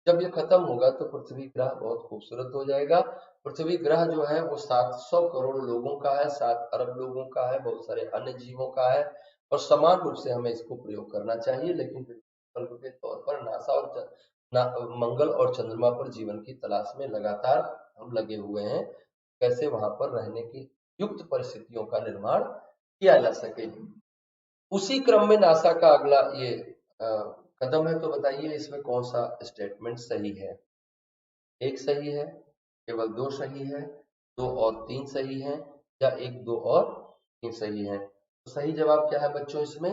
जब ये खत्म होगा तो पृथ्वी ग्रह बहुत खूबसूरत हो जाएगा। पृथ्वी ग्रह जो है वो 700 करोड़ लोगों का है, 7 अरब लोगों का है, बहुत सारे अन्य जीवों का है और समान रूप से हमें इसको प्रयोग करना चाहिए। लेकिन विकल्प के तौर पर नासा और मंगल और चंद्रमा पर जीवन की तलाश में लगातार हम लगे हुए हैं, कैसे वहां पर रहने की युक्त परिस्थितियों का निर्माण किया जा सके। उसी क्रम में नासा का अगला ये कदम है। तो बताइए इसमें कौन सा स्टेटमेंट सही है? एक सही है, केवल दो सही है, दो और तीन सही है, या एक, दो और तीन सही है? तो सही जवाब क्या है बच्चों इसमें?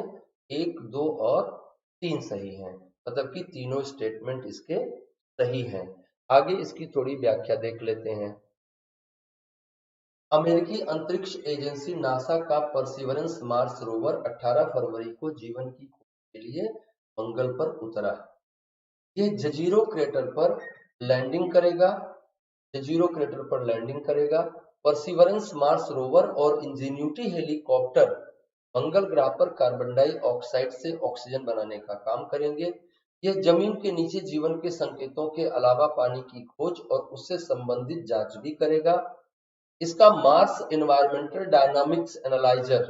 एक, दो और तीन सही है, मतलब कि तीनों स्टेटमेंट इसके सही हैं। आगे इसकी थोड़ी व्याख्या देख लेते हैं। अमेरिकी अंतरिक्ष एजेंसी नासा का परसिवरेंस मार्स रोवर 18 फरवरी को जीवन की खोज के लिए मंगल पर उतरा। ये जजीरो क्रेटर पर लैंडिंग करेगा। जजीरो क्रेटर पर लैंडिंग करेगा। परसिवरेंस मार्स रोवर और इंजेन्यूटी हेलीकॉप्टर मंगल ग्रह पर कार्बन डाइऑक्साइड से ऑक्सीजन बनाने का काम करेंगे। यह जमीन के नीचे जीवन के संकेतों के अलावा पानी की खोज और उससे संबंधित जांच भी करेगा। इसका मार्स एनवायरमेंटल डायनामिक्स एनालाइजर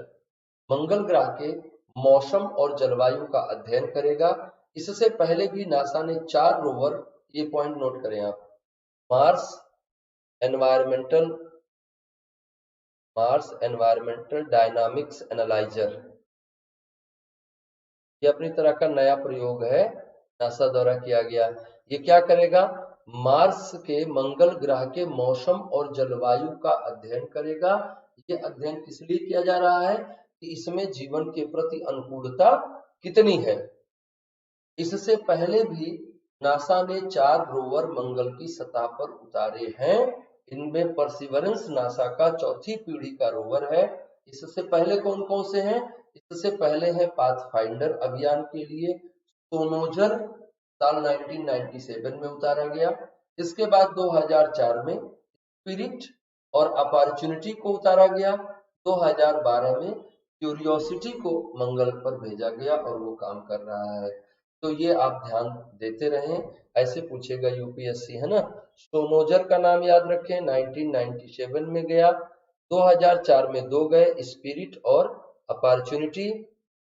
मंगल ग्रह के मौसम और जलवायु का अध्ययन करेगा। इससे पहले भी नासा ने 4 रोवर, ये पॉइंट नोट करें आप, मार्स एनवायरमेंटल डायनामिक्स एनालाइजर, ये अपनी तरह का नया प्रयोग है, नासा द्वारा किया गया। ये क्या करेगा? मार्स के मंगल ग्रह के मौसम और जलवायु का अध्ययन करेगा। ये अध्ययन किस लिए किया जा रहा है? कि इसमें जीवन के प्रति अनुकूलता कितनी है। इससे पहले भी नासा ने 4 रोवर मंगल की सतह पर उतारे हैं। इनमें परसिवरेंस नासा का चौथी पीढ़ी का रोवर है। इससे पहले कौन कौन से हैं? इससे पहले है पाथफाइंडर अभियान के लिए सोनोजर, साल 1997 में उतारा गया। इसके बाद 2004 में स्पिरिट और अपॉर्चुनिटी को उतारा गया। 2012 में क्यूरियोसिटी को मंगल पर भेजा गया और वो काम कर रहा है। तो ये आप ध्यान देते रहें, ऐसे पूछेगा यूपीएससी, है ना। सोनोजर का नाम याद रखें, 1997 में गया, 2004 में 2 गए, स्पिरिट और अपॉर्चुनिटी,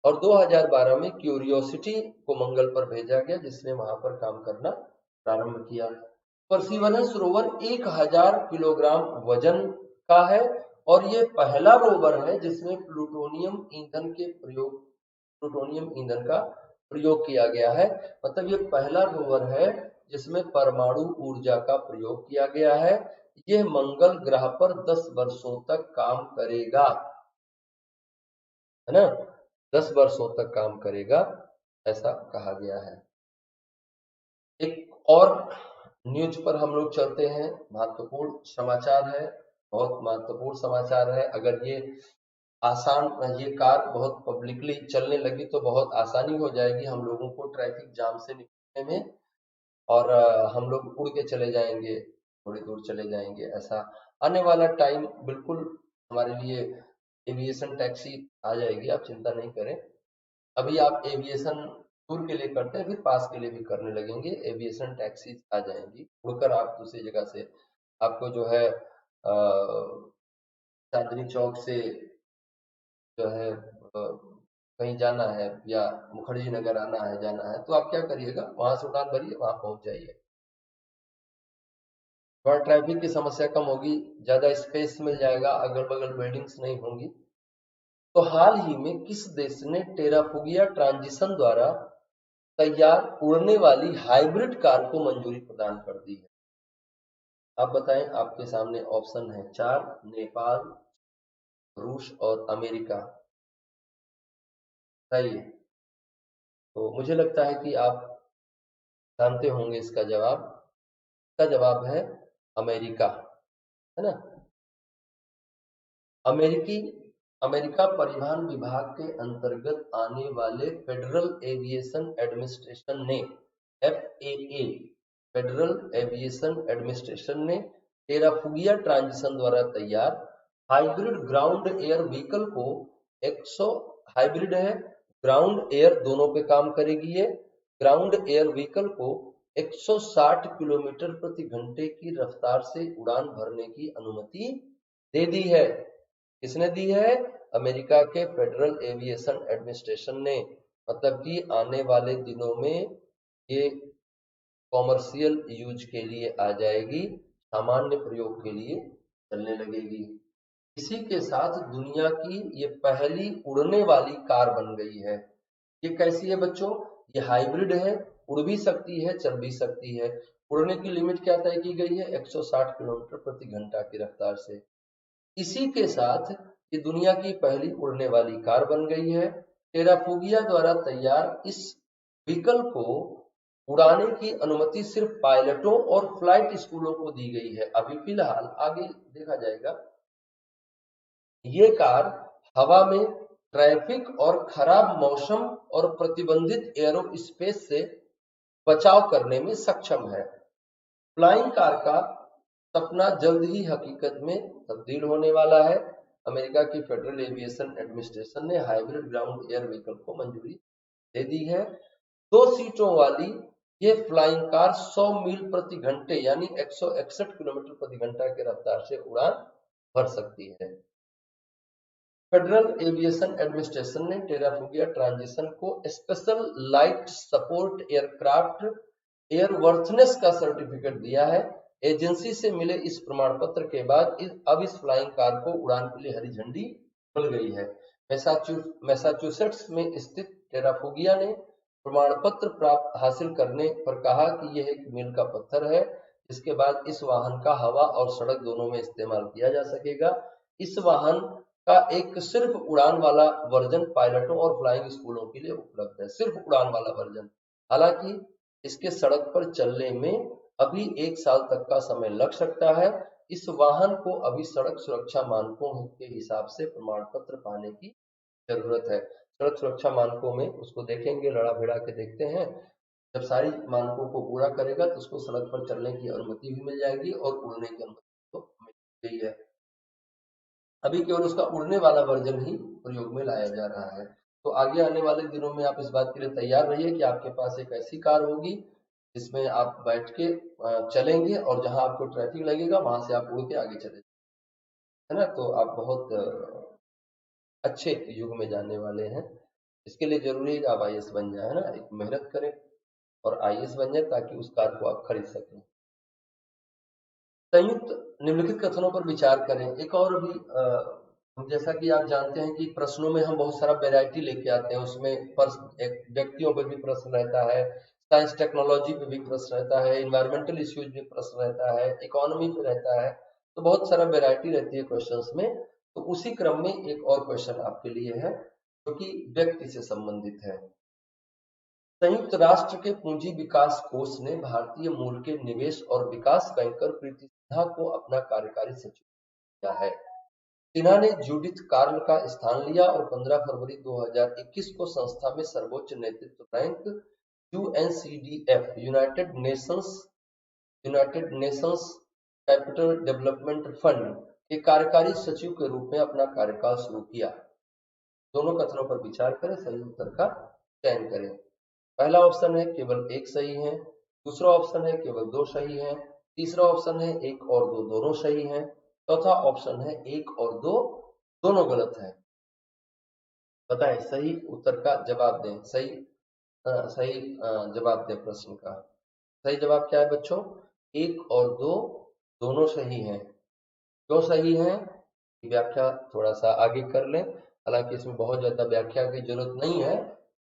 और 2012 में क्यूरियोसिटी को मंगल पर भेजा गया जिसने वहां पर काम करना प्रारंभ किया। परसिवरेंस रोवर 1000 किलोग्राम वजन का है और ये पहला रोवर है जिसमें प्लूटोनियम ईंधन का प्रयोग किया गया है। मतलब ये पहला रोवर है जिसमें परमाणु ऊर्जा का प्रयोग किया गया है। यह मंगल ग्रह पर 10 वर्षों तक काम करेगा, है ना, 10 वर्षों तक काम करेगा, ऐसा कहा गया है। एक और न्यूज पर हम लोग चलते हैं, महत्वपूर्ण समाचार है, बहुत महत्वपूर्ण समाचार है। अगर ये ये कार बहुत पब्लिकली चलने लगी तो बहुत आसानी हो जाएगी हम लोगों को ट्रैफिक जाम से निकलने में, और हम लोग उड़ के चले जाएंगे, थोड़ी दूर चले जाएंगे। ऐसा आने वाला टाइम बिल्कुल हमारे लिए एविएशन टैक्सी आ जाएगी, आप चिंता नहीं करें। अभी आप एविएशन टूर के लिए करते हैं, फिर पास के लिए भी करने लगेंगे, एविएशन टैक्सी आ जाएंगी, उड़कर आप दूसरी जगह से, आपको जो है चांदनी चौक से जो है कहीं जाना है या मुखर्जी नगर आना है, जाना है, तो आप क्या करिएगा, वहां से उड़ान भरिए, वहां पहुंच जाइए। थोड़ा ट्रैफिक की समस्या कम होगी, ज्यादा स्पेस मिल जाएगा, अगल बगल बिल्डिंग्स नहीं होंगी। तो हाल ही में किस देश ने टेराफुगिया ट्रांजिशन द्वारा तैयार उड़ने वाली हाइब्रिड कार को मंजूरी प्रदान कर दी है? आप बताएं, आपके सामने ऑप्शन है 4, नेपाल, रूस और अमेरिका। सही है। तो मुझे लगता है कि आप जानते होंगे इसका जवाब। इसका जवाब है अमेरिका, है ना। अमेरिकी अमेरिका परिवहन विभाग के अंतर्गत आने वाले फेडरल एविएशन एडमिनिस्ट्रेशन ने FAA फेडरल एविएशन एडमिनिस्ट्रेशन ने टेराफुगिया ट्रांजिशन द्वारा तैयार हाइब्रिड ग्राउंड एयर व्हीकल को 100 हाइब्रिड है, ग्राउंड एयर दोनों पे काम करेगी ये। ग्राउंड एयर व्हीकल को 160 किलोमीटर प्रति घंटे की रफ्तार से उड़ान भरने की अनुमति दे दी है। किसने दी है? अमेरिका के फेडरल एविएशन एडमिनिस्ट्रेशन ने। मतलब कि आने वाले दिनों में ये कॉमर्शियल यूज के लिए आ जाएगी, सामान्य प्रयोग के लिए चलने लगेगी। इसी के साथ दुनिया की ये पहली उड़ने वाली कार बन गई है। ये कैसी है बच्चों? ये हाइब्रिड है, उड़ भी सकती है, चल भी सकती है। उड़ने की लिमिट क्या तय की गई है? 160 किलोमीटर प्रति घंटा की रफ्तार से। इसी के साथ ये दुनिया की पहली उड़ने वाली कार बन गई है। टेराफुगिया द्वारा तैयार इस व्हीकल को उड़ाने की अनुमति सिर्फ पायलटों और फ्लाइट स्कूलों को दी गई है अभी फिलहाल, आगे देखा जाएगा। ये कार हवा में ट्रैफिक और खराब मौसम और प्रतिबंधित एयरो स्पेस से बचाव करने में सक्षम है। फ्लाइंग कार का सपना जल्द ही हकीकत में तब्दील होने वाला है। अमेरिका की फेडरल एविएशन एडमिनिस्ट्रेशन ने हाइब्रिड ग्राउंड एयर व्हीकल को मंजूरी दे दी है। 2 सीटों वाली ये फ्लाइंग कार 100 मील प्रति घंटे यानी 161 किलोमीटर प्रति घंटा की रफ्तार से उड़ान भर सकती है। फेडरल एविएशन एडमिनिस्ट्रेशन ने टेराफुगिया ट्रांजिशन को special light support aircraft airworthiness का सर्टिफिकेट दिया है। एजेंसी से मिले इस प्रमाण पत्र के बाद अब इस फ्लाइंग कार को उड़ान के लिए हरी झंडी मिल गई है। मैसाचुसेट्स में स्थित टेराफुगिया ने प्रमाण पत्र प्राप्त हासिल करने पर कहा कि यह एक मील का पत्थर है। इसके बाद इस वाहन का हवा और सड़क दोनों में इस्तेमाल किया जा सकेगा। इस वाहन का एक सिर्फ उड़ान वाला वर्जन पायलटों और फ्लाइंग स्कूलों के लिए उपलब्ध है, सिर्फ उड़ान वाला वर्जन। हालांकि इसके सड़क पर चलने में अभी 1 साल तक का समय लग सकता है। इस वाहन को अभी सड़क सुरक्षा मानकों के हिसाब से प्रमाण पत्र पाने की जरूरत है। सड़क सुरक्षा मानकों में उसको देखेंगे, लड़ा भिड़ा के देखते हैं। जब सारी मानकों को पूरा करेगा तो उसको सड़क पर चलने की अनुमति भी मिल जाएगी और उड़ने की अनुमति तो मिल गई है। अभी केवल उसका उड़ने वाला वर्जन ही प्रयोग में लाया जा रहा है। तो आगे आने वाले दिनों में आप इस बात के लिए तैयार रहिए कि आपके पास एक ऐसी कार होगी जिसमें आप बैठ के चलेंगे और जहां आपको ट्रैफिक लगेगा वहां से आप उड़ के आगे चले, है ना। तो आप बहुत अच्छे युग में जाने वाले हैं। इसके लिए जरूरी है कि आप IAS बन जाए, है ना। एक मेहनत करें और IAS बन जाए ताकि उस कार को आप खरीद सकें। संयुक्त निम्नलिखित कथनों पर विचार करें। एक और भी जैसा कि आप जानते हैं कि प्रश्नों में हम बहुत सारा वैरायटी लेके आते हैं। उसमें एक व्यक्तियों पर भी प्रश्न रहता है, साइंस टेक्नोलॉजी पे भी प्रश्न रहता है, इन्वायरमेंटल इश्यूज पे प्रश्न रहता है, इकोनॉमी पे रहता है। तो बहुत सारा वैरायटी रहती है क्वेश्चंस में। तो उसी क्रम में एक और क्वेश्चन आपके लिए है जो कि व्यक्ति से संबंधित है। संयुक्त राष्ट्र के पूंजी विकास कोष ने भारतीय मूल के निवेश और विकास बैंकर प्रीति सिन्हा को अपना कार्यकारी सचिव किया है। सिन्हा ने जूडिथ कार्ल का स्थान लिया और 15 फरवरी 2021 को संस्था में सर्वोच्च नेतृत्व rank UNCDF United Nations capital development fund के कार्यकारी सचिव के रूप में अपना कार्यकाल शुरू किया। दोनों कथनों पर विचार करें, सही उत्तर का चयन करें। पहला ऑप्शन है केवल एक सही है, दूसरा ऑप्शन है केवल 2 सही है, तीसरा ऑप्शन है 1 और 2 दोनों सही है, चौथा ऑप्शन है 1 और 2 दोनों गलत है। बताएं, सही उत्तर का जवाब दें। सही जवाब दें प्रश्न का। सही जवाब क्या है बच्चों? 1 और 2 दोनों सही हैं। क्यों सही है? व्याख्या थोड़ा सा आगे कर लें। हालांकि इसमें बहुत ज्यादा व्याख्या की जरूरत नहीं है,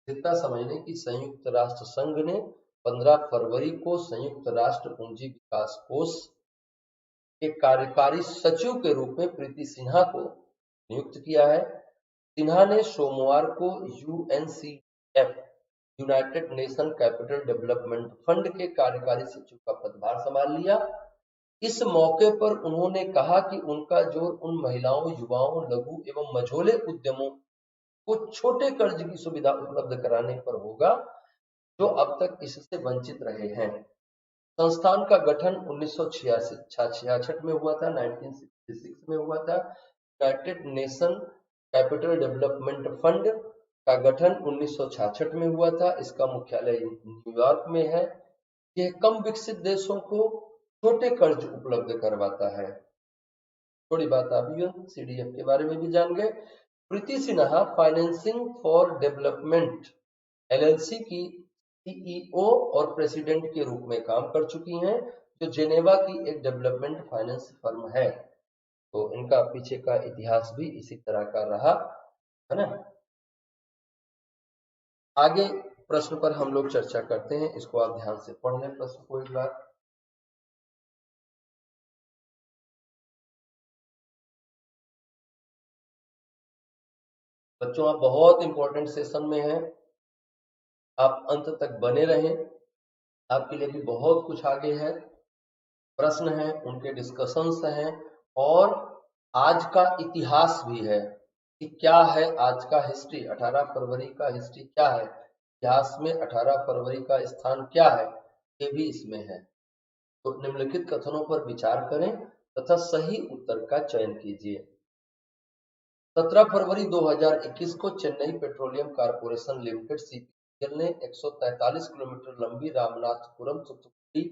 जितना समझने की संयुक्त राष्ट्र संघ ने 15 फरवरी को संयुक्त राष्ट्र पूंजी विकास कोष के कार्यकारी सचिव के रूप में प्रीति सिन्हा को नियुक्त किया है। सिन्हा ने सोमवार को UNCF United Nation capital development fund के कार्यकारी सचिव का पदभार संभाल लिया। इस मौके पर उन्होंने कहा कि उनका जोर उन महिलाओं, युवाओं, लघु एवं मझोले उद्यमों को छोटे कर्ज की सुविधा उपलब्ध कराने पर होगा जो अब तक इससे वंचित रहे हैं। संस्थान का गठन 1966 में हुआ था, 1966 में हुआ था। United Nation capital development fund का गठन 1966 में हुआ था। इसका मुख्यालय न्यूयॉर्क में है। यह कम विकसित देशों को छोटे कर्ज उपलब्ध करवाता है। थोड़ी बात आप यूएनसीडीएफ के बारे में भी जान गए। Preeti Sinha financing for development LLC की सीईओ और प्रेसिडेंट के रूप में काम कर चुकी हैं, जो जेनेवा की एक डेवलपमेंट फाइनेंस फर्म है। तो इनका पीछे का इतिहास भी इसी तरह का रहा है ना। आगे प्रश्न पर हम लोग चर्चा करते हैं, इसको आप ध्यान से पढ़ लें प्रश्न को एक बार। बच्चों आप बहुत इंपॉर्टेंट सेशन में हैं, आप अंत तक बने रहें, आपके लिए भी बहुत कुछ आगे है। प्रश्न हैं, उनके डिस्कशंस हैं और आज का इतिहास भी है कि क्या है आज का हिस्ट्री, 18 फरवरी का हिस्ट्री क्या है, इतिहास में 18 फरवरी का स्थान क्या है, ये भी इसमें है। तो निम्नलिखित कथनों पर विचार करें तथा सही उत्तर का चयन कीजिए। 17 फरवरी 2021 को Chennai petroleum corporation limited CPCL ने 143 किलोमीटर लंबी रामनाथपुरम तूतुकुड़ी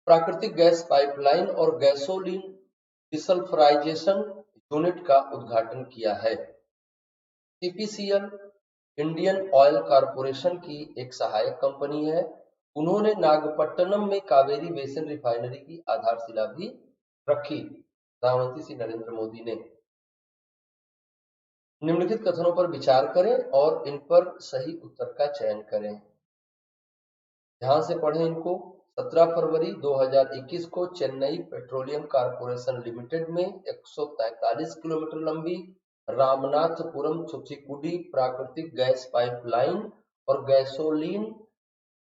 प्राकृतिक गैस पाइपलाइन और गैसोलीन डिसल्फ्राइजेशन यूनिट का उद्घाटन किया है। सीपीसीएल इंडियन ऑयल कॉरपोरेशन की एक सहायक कंपनी है। उन्होंने नागपट्टनम में कावेरी बेसिन रिफाइनरी की आधारशिला भी रखी। प्रधानमंत्री श्री नरेंद्र मोदी ने। निम्नलिखित कथनों पर विचार करें और इन पर सही उत्तर का चयन करें। ध्यान से पढ़ें इनको। 17 फरवरी 2021 को चेन्नई पेट्रोलियम कॉर्पोरेशन लिमिटेड में 143 किलोमीटर लंबी रामनाथपुरम थूथुकुडी प्राकृतिक गैस पाइपलाइन और गैसोलीन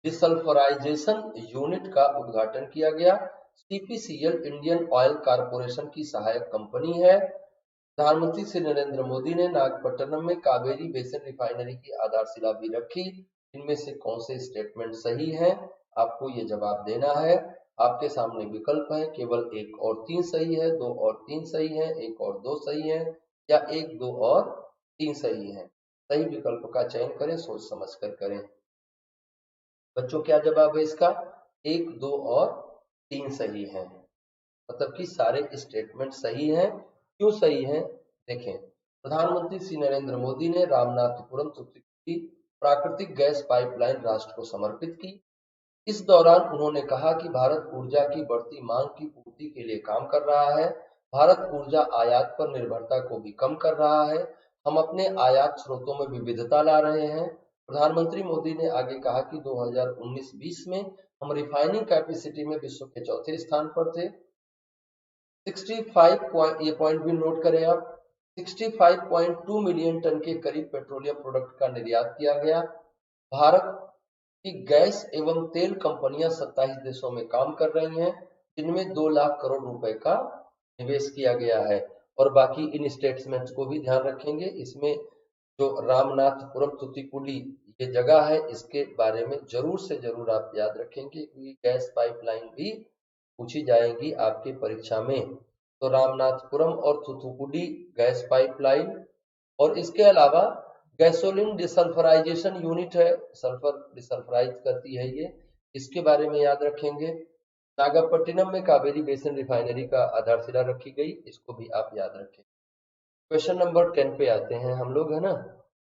डिसल्फ्राइजेशन यूनिट का उद्घाटन किया गया। सीपीसीएल इंडियन ऑयल कॉरपोरेशन की सहायक कंपनी है। प्रधानमंत्री श्री नरेंद्र मोदी ने नागपट्टनम में कावेरी बेसिन रिफाइनरी की आधारशिला भी रखी। इनमें से कौन से स्टेटमेंट सही है, आपको ये जवाब देना है। आपके सामने विकल्प है, केवल 1 और 3 सही है, 2 और 3 सही है, 1 और 2 सही है या 1, 2 और 3 सही है। सही विकल्प का चयन करें, सोच समझ कर करें। बच्चों क्या जवाब है इसका? 1, 2 और 3 सही है, मतलब कि सारे स्टेटमेंट सही हैं। क्यों सही है देखें। प्रधानमंत्री श्री नरेंद्र मोदी ने रामनाथपुरम तूतुकुड़ी प्राकृतिक गैस पाइपलाइन राष्ट्र को समर्पित की। इस दौरान उन्होंने कहा कि भारत ऊर्जा की बढ़ती मांग की पूर्ति के लिए काम कर रहा है। भारत ऊर्जा आयात पर निर्भरता को भी कम कर रहा है। हम अपने आयात स्रोतों में विविधता ला रहे हैं। प्रधानमंत्री मोदी ने आगे कहा कि 2019-20 में हम रिफाइनिंग कैपेसिटी में विश्व के चौथे स्थान पर थे। 65 ये पॉइंट भी नोट करें आप, 65.2 मिलियन टन के करीब पेट्रोलियम प्रोडक्ट का निर्यात किया गया। भारत की गैस एवं तेल कंपनियां 27 देशों में काम कर रही हैं, जिनमें 2 लाख करोड़ रुपए का निवेश किया गया है। और बाकी इन स्टेटमेंट्स को भी ध्यान रखेंगे। इसमें जो रामनाथपुरम तूतुकुड़ी ये जगह है, इसके बारे में जरूर से जरूर आप याद रखेंगे, क्योंकि गैस पाइपलाइन भी पूछी जाएगी आपकी परीक्षा में। तो रामनाथपुरम और थूथुकुडी गैस पाइपलाइन, और इसके अलावा गैसोलीन डिसल्फ्राइजेशन यूनिट है, सल्फर डिसल्फ्राइज करती है ये, इसके बारे में याद रखेंगे। नागपट्टिनम में कावेरी बेसिन रिफाइनरी का आधारशिला रखी गई, इसको भी आप याद रखें। क्वेश्चन नंबर 10 पे आते हैं हम लोग, है ना।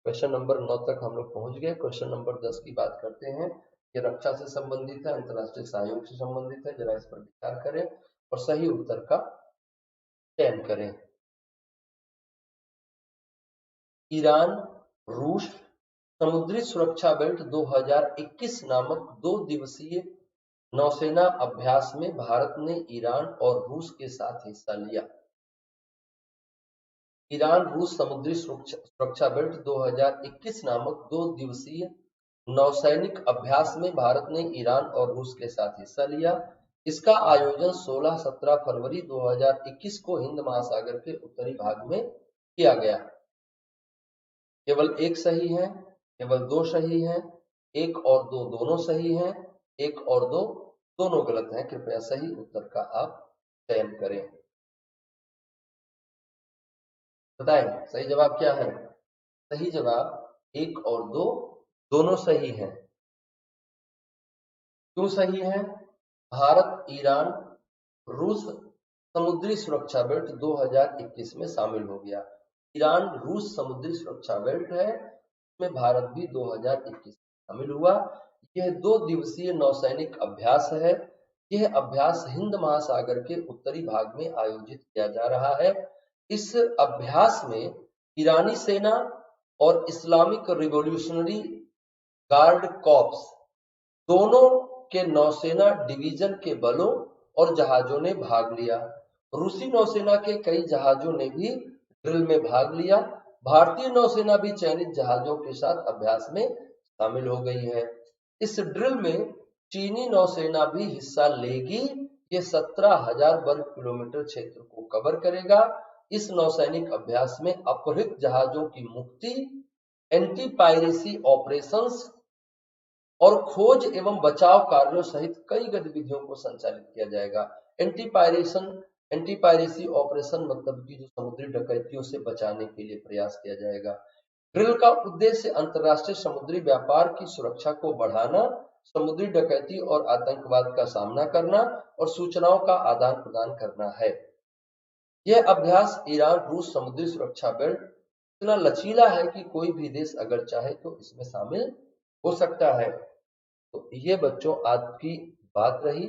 क्वेश्चन नंबर 9 तक हम लोग पहुंच गए। क्वेश्चन नंबर 10 की बात करते हैं। ये रक्षा से संबंधित है, अंतरराष्ट्रीय सहयोग से संबंधित है। जरा इस पर विचार करें और सही उत्तर का चयन करें। ईरान रूस समुद्री सुरक्षा बेल्ट 2021 नामक 2 दिवसीय नौसेना अभ्यास में भारत ने ईरान और रूस के साथ हिस्सा लिया। ईरान रूस समुद्री सुरक्षा बेल्ट 2021 नामक 2 दिवसीय नौसैनिक अभ्यास में भारत ने ईरान और रूस के साथ हिस्सा लिया। इसका आयोजन 16-17 फरवरी 2021 को हिंद महासागर के उत्तरी भाग में किया गया। केवल एक सही है, केवल 2 सही हैं, 1 और 2 दोनों सही हैं, 1 और 2 दोनों गलत हैं। कृपया सही उत्तर का आप चयन करें। बताएं सही जवाब क्या है? सही जवाब 1 और 2 दोनों सही हैं। क्यों सही है? भारत ईरान रूस समुद्री सुरक्षा बेल्ट 2021 में शामिल हो गया। ईरान रूस समुद्री सुरक्षा बेल्ट है, इसमें भारत भी 2021 में शामिल हुआ। यह 2 दिवसीय नौसैनिक अभ्यास है। यह अभ्यास हिंद महासागर के उत्तरी भाग में आयोजित किया जा रहा है। इस अभ्यास में ईरानी सेना और इस्लामिक रिवॉल्यूशनरी गार्ड कॉर्प्स दोनों के नौसेना डिवीजन के बलों और जहाजों ने भाग लिया। रूसी नौसेना के कई जहाजों ने भी ड्रिल में भाग लिया। भारतीय नौसेना भी चयनित जहाजों के साथ अभ्यास में शामिल हो गई है। इस ड्रिल में चीनी नौसेना भी हिस्सा लेगी। ये 17,000 वर्ग किलोमीटर क्षेत्र को कवर करेगा। इस नौसैनिक अभ्यास में अपहृत जहाजों की मुक्ति, एंटी पायरेसी ऑपरेशंस और खोज एवं बचाव कार्यों सहित कई गतिविधियों को संचालित किया जाएगा। एंटी पायरेसी ऑपरेशन मतलब कि जो समुद्री डकैतियों से बचाने के लिए प्रयास किया जाएगा। ड्रिल का उद्देश्य अंतर्राष्ट्रीय समुद्री व्यापार की सुरक्षा को बढ़ाना, समुद्री डकैती और आतंकवाद का सामना करना और सूचनाओं का आदान प्रदान करना है। यह अभ्यास ईरान रूस समुद्री सुरक्षा बेल्ट इतना लचीला है कि कोई भी देश अगर चाहे तो इसमें शामिल हो सकता है। तो ये बच्चों आज की बात रही,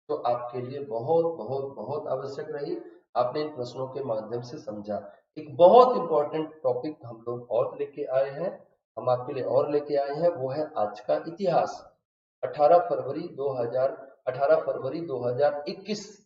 तो आपके लिए बहुत बहुत बहुत आवश्यक रही। आपने इन प्रश्नों के माध्यम से समझा। एक बहुत इंपॉर्टेंट टॉपिक हम लोग और लेके आए हैं, हम आपके लिए और लेके आए हैं, वो है आज का इतिहास। 18 फरवरी 2021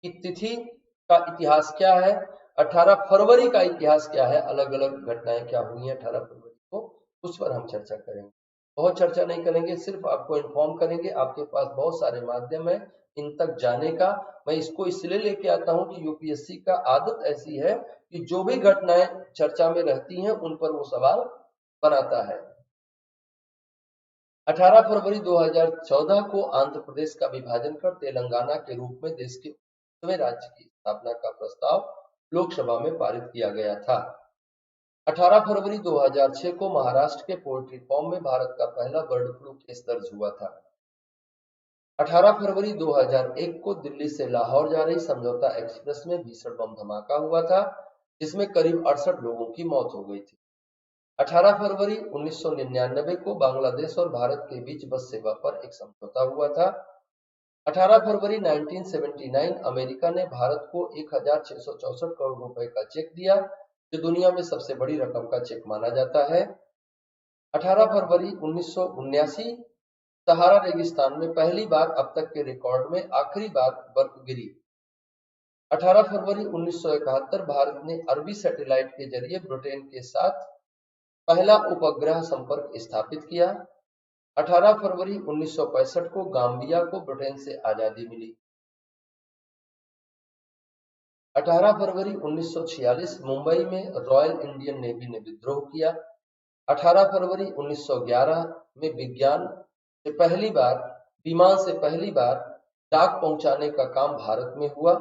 की तिथि का इतिहास क्या है, 18 फरवरी का इतिहास क्या है, अलग अलग घटनाएं क्या हुई हैं 18 फरवरी को, उस पर हम चर्चा करेंगे। बहुत चर्चा नहीं करेंगे, सिर्फ आपको इन्फॉर्म करेंगे। आपके पास बहुत सारे माध्यम है इन तक जाने का। मैं इसको इसलिए लेके आता हूं कि यूपीएससी का आदत ऐसी है कि जो भी घटनाएं चर्चा में रहती हैं उन पर वो सवाल बनाता है। 18 फरवरी 2014 को आंध्र प्रदेश का विभाजन कर तेलंगाना के रूप में देश के 11वें राज्य की स्थापना का प्रस्ताव लोकसभा में पारित किया गया था। 18 फरवरी 2006 को महाराष्ट्र के पोल्ट्री फार्म में भारत का पहला बर्ड फ्लू केस दर्ज हुआ था। 18 फरवरी 2001 को दिल्ली से लाहौर जा रही समझौता एक्सप्रेस में भीषण बम धमाका हुआ था, जिसमें करीब 68 लोगों की मौत हो गई थी। 18 फरवरी 1999 को बांग्लादेश और भारत के बीच बस सेवा पर एक समझौता हुआ था। 18 फरवरी 1979 अमेरिका ने भारत को 1664 करोड़ रुपए का चेक दिया, जो दुनिया में सबसे बड़ी रकम का चेक माना जाता है। 18 फरवरी 1979 सहारा रेगिस्तान में पहली बार अब तक के रिकॉर्ड में आखिरी बार बर्फ गिरी। 18 फरवरी 1971 भारत ने अरबी सैटेलाइट के जरिए ब्रिटेन के साथ पहला उपग्रह संपर्क स्थापित किया। 18 फरवरी 1965 को गाम्बिया को ब्रिटेन से आजादी मिली। 18 फरवरी 1946 मुंबई में रॉयल इंडियन नेवी ने विद्रोह किया। 18 फरवरी 1911 में विमान से पहली बार डाक पहुंचाने का काम भारत में हुआ।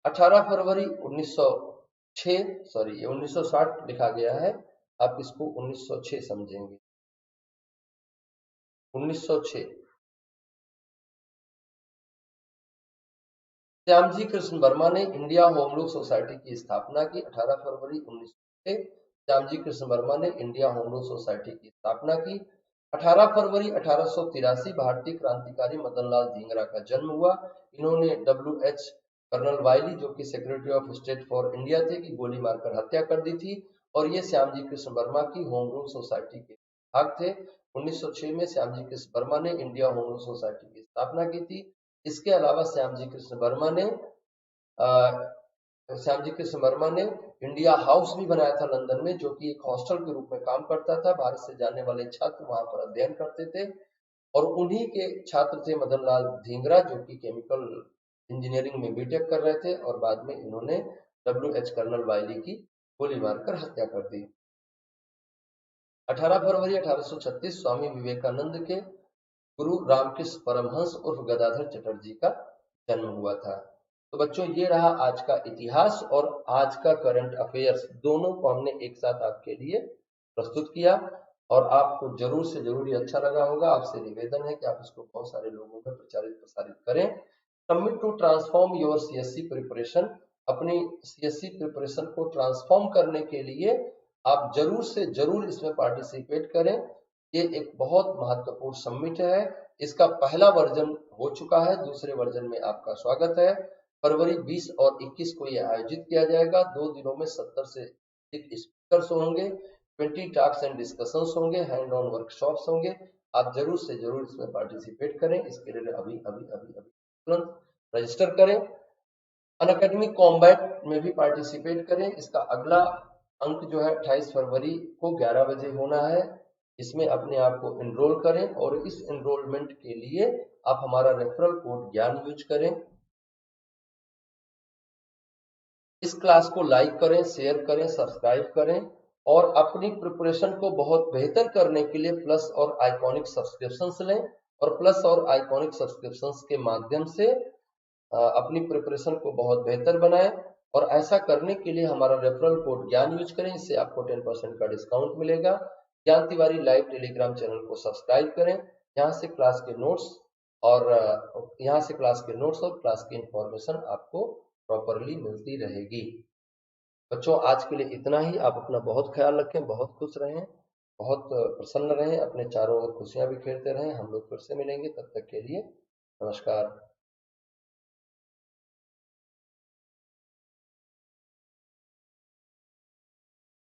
18 फरवरी 1960 लिखा गया है, आप इसको 1906 समझेंगे। 1906 श्यामजी कृष्ण वर्मा ने इंडिया होम रूल सोसाइटी की स्थापना की। 18 फरवरी 1906 श्यामजी कृष्ण वर्मा ने इंडिया होम रूल सोसाइटी की स्थापना की। 18 फरवरी 1883 भारतीय क्रांतिकारी मदन लाल धिंगरा का जन्म हुआ। इन्होंने WH कर्नल वाइली, जो कि secretary of state for India थे, की गोली मारकर हत्या कर दी थी, और ये श्यामजी कृष्ण वर्मा की होम रूल सोसाइटी के भाग थे। 1906 में श्यामजी कृष्ण वर्मा ने इंडिया होम रूल सोसाइटी की स्थापना की थी। इसके अलावा श्यामजी कृष्ण वर्मा ने श्याम जी कृष्ण वर्मा ने इंडिया हाउस भी बनाया था लंदन में, जो कि एक हॉस्टल के रूप में काम करता था। भारत से जाने वाले छात्र वहां पर अध्ययन करते थे, और उन्हीं के छात्र थे मदन लाल धींगरा, जो कि केमिकल इंजीनियरिंग में बीटेक कर रहे थे, और बाद में इन्होंने WH कर्नल वायली की गोली मारकर हत्या कर दी। 18 फरवरी 1836 स्वामी विवेकानंद के गुरु रामकृष्ण परमहंस उर्फ गदाधर चटर्जी का जन्म हुआ था। तो बच्चों, ये रहा आज का इतिहास और आज का करंट अफेयर्स, दोनों को हमने एक साथ आपके लिए प्रस्तुत किया, और आपको जरूर से जरूर ये अच्छा लगा होगा। आपसे निवेदन है कि आप इसको बहुत सारे लोगों में प्रचारित प्रसारित करें। Submit to transform your CSC preparation. अपनी CSC प्रिपरेशन को ट्रांसफॉर्म करने के लिए आप जरूर से जरूर इसमें पार्टिसिपेट करें। ये एक बहुत महत्वपूर्ण सबमिट है। इसका पहला वर्जन हो चुका है, दूसरे वर्जन में आपका स्वागत है। फरवरी 20 और 21 को यह आयोजित किया जाएगा। 2 दिनों में 70 से अधिक स्पीकर्स होंगे, 20 टॉक्स एंड डिस्कशंस होंगे, हैंड ऑन वर्कशॉप्स होंगे। आप जरूर से जरूर इसमें पार्टिसिपेट करें। इसके लिए अभी अभी अभी अभी तुरंत रजिस्टर करें। अनअकैडमी कॉम्बैट में भी पार्टिसिपेट करें। इसका अगला अंक जो है 28 फरवरी को 11 बजे होना है। इसमें अपने आप को एनरोल करें, और इस एनरोलमेंट के लिए आप हमारा रेफरल कोड ज्ञान यूज करें। इस क्लास को लाइक करें, शेयर करें, सब्सक्राइब करें, और अपनी प्रिपरेशन को बहुत बेहतर करने के लिए प्लस और आइकॉनिक सब्सक्रिप्शंस लें, और प्लस और आइकॉनिक सब्सक्रिप्शंस के माध्यम से अपनी प्रिपरेशन को बहुत बेहतर बनाएं। और ऐसा करने के लिए हमारा रेफरल कोड ज्ञान यूज करें, इससे आपको 10% का डिस्काउंट मिलेगा। ज्ञान तिवारी लाइव टेलीग्राम चैनल को सब्सक्राइब करें। यहाँ से क्लास के नोट्स और क्लास की इंफॉर्मेशन आपको प्रॉपरली मिलती रहेगी। बच्चों, आज के लिए इतना ही। आप अपना बहुत ख्याल रखें, बहुत खुश रहें, बहुत प्रसन्न रहें, अपने चारों ओर खुशियां भी खेलते रहें। हम लोग फिर से मिलेंगे, तब तक के लिए नमस्कार।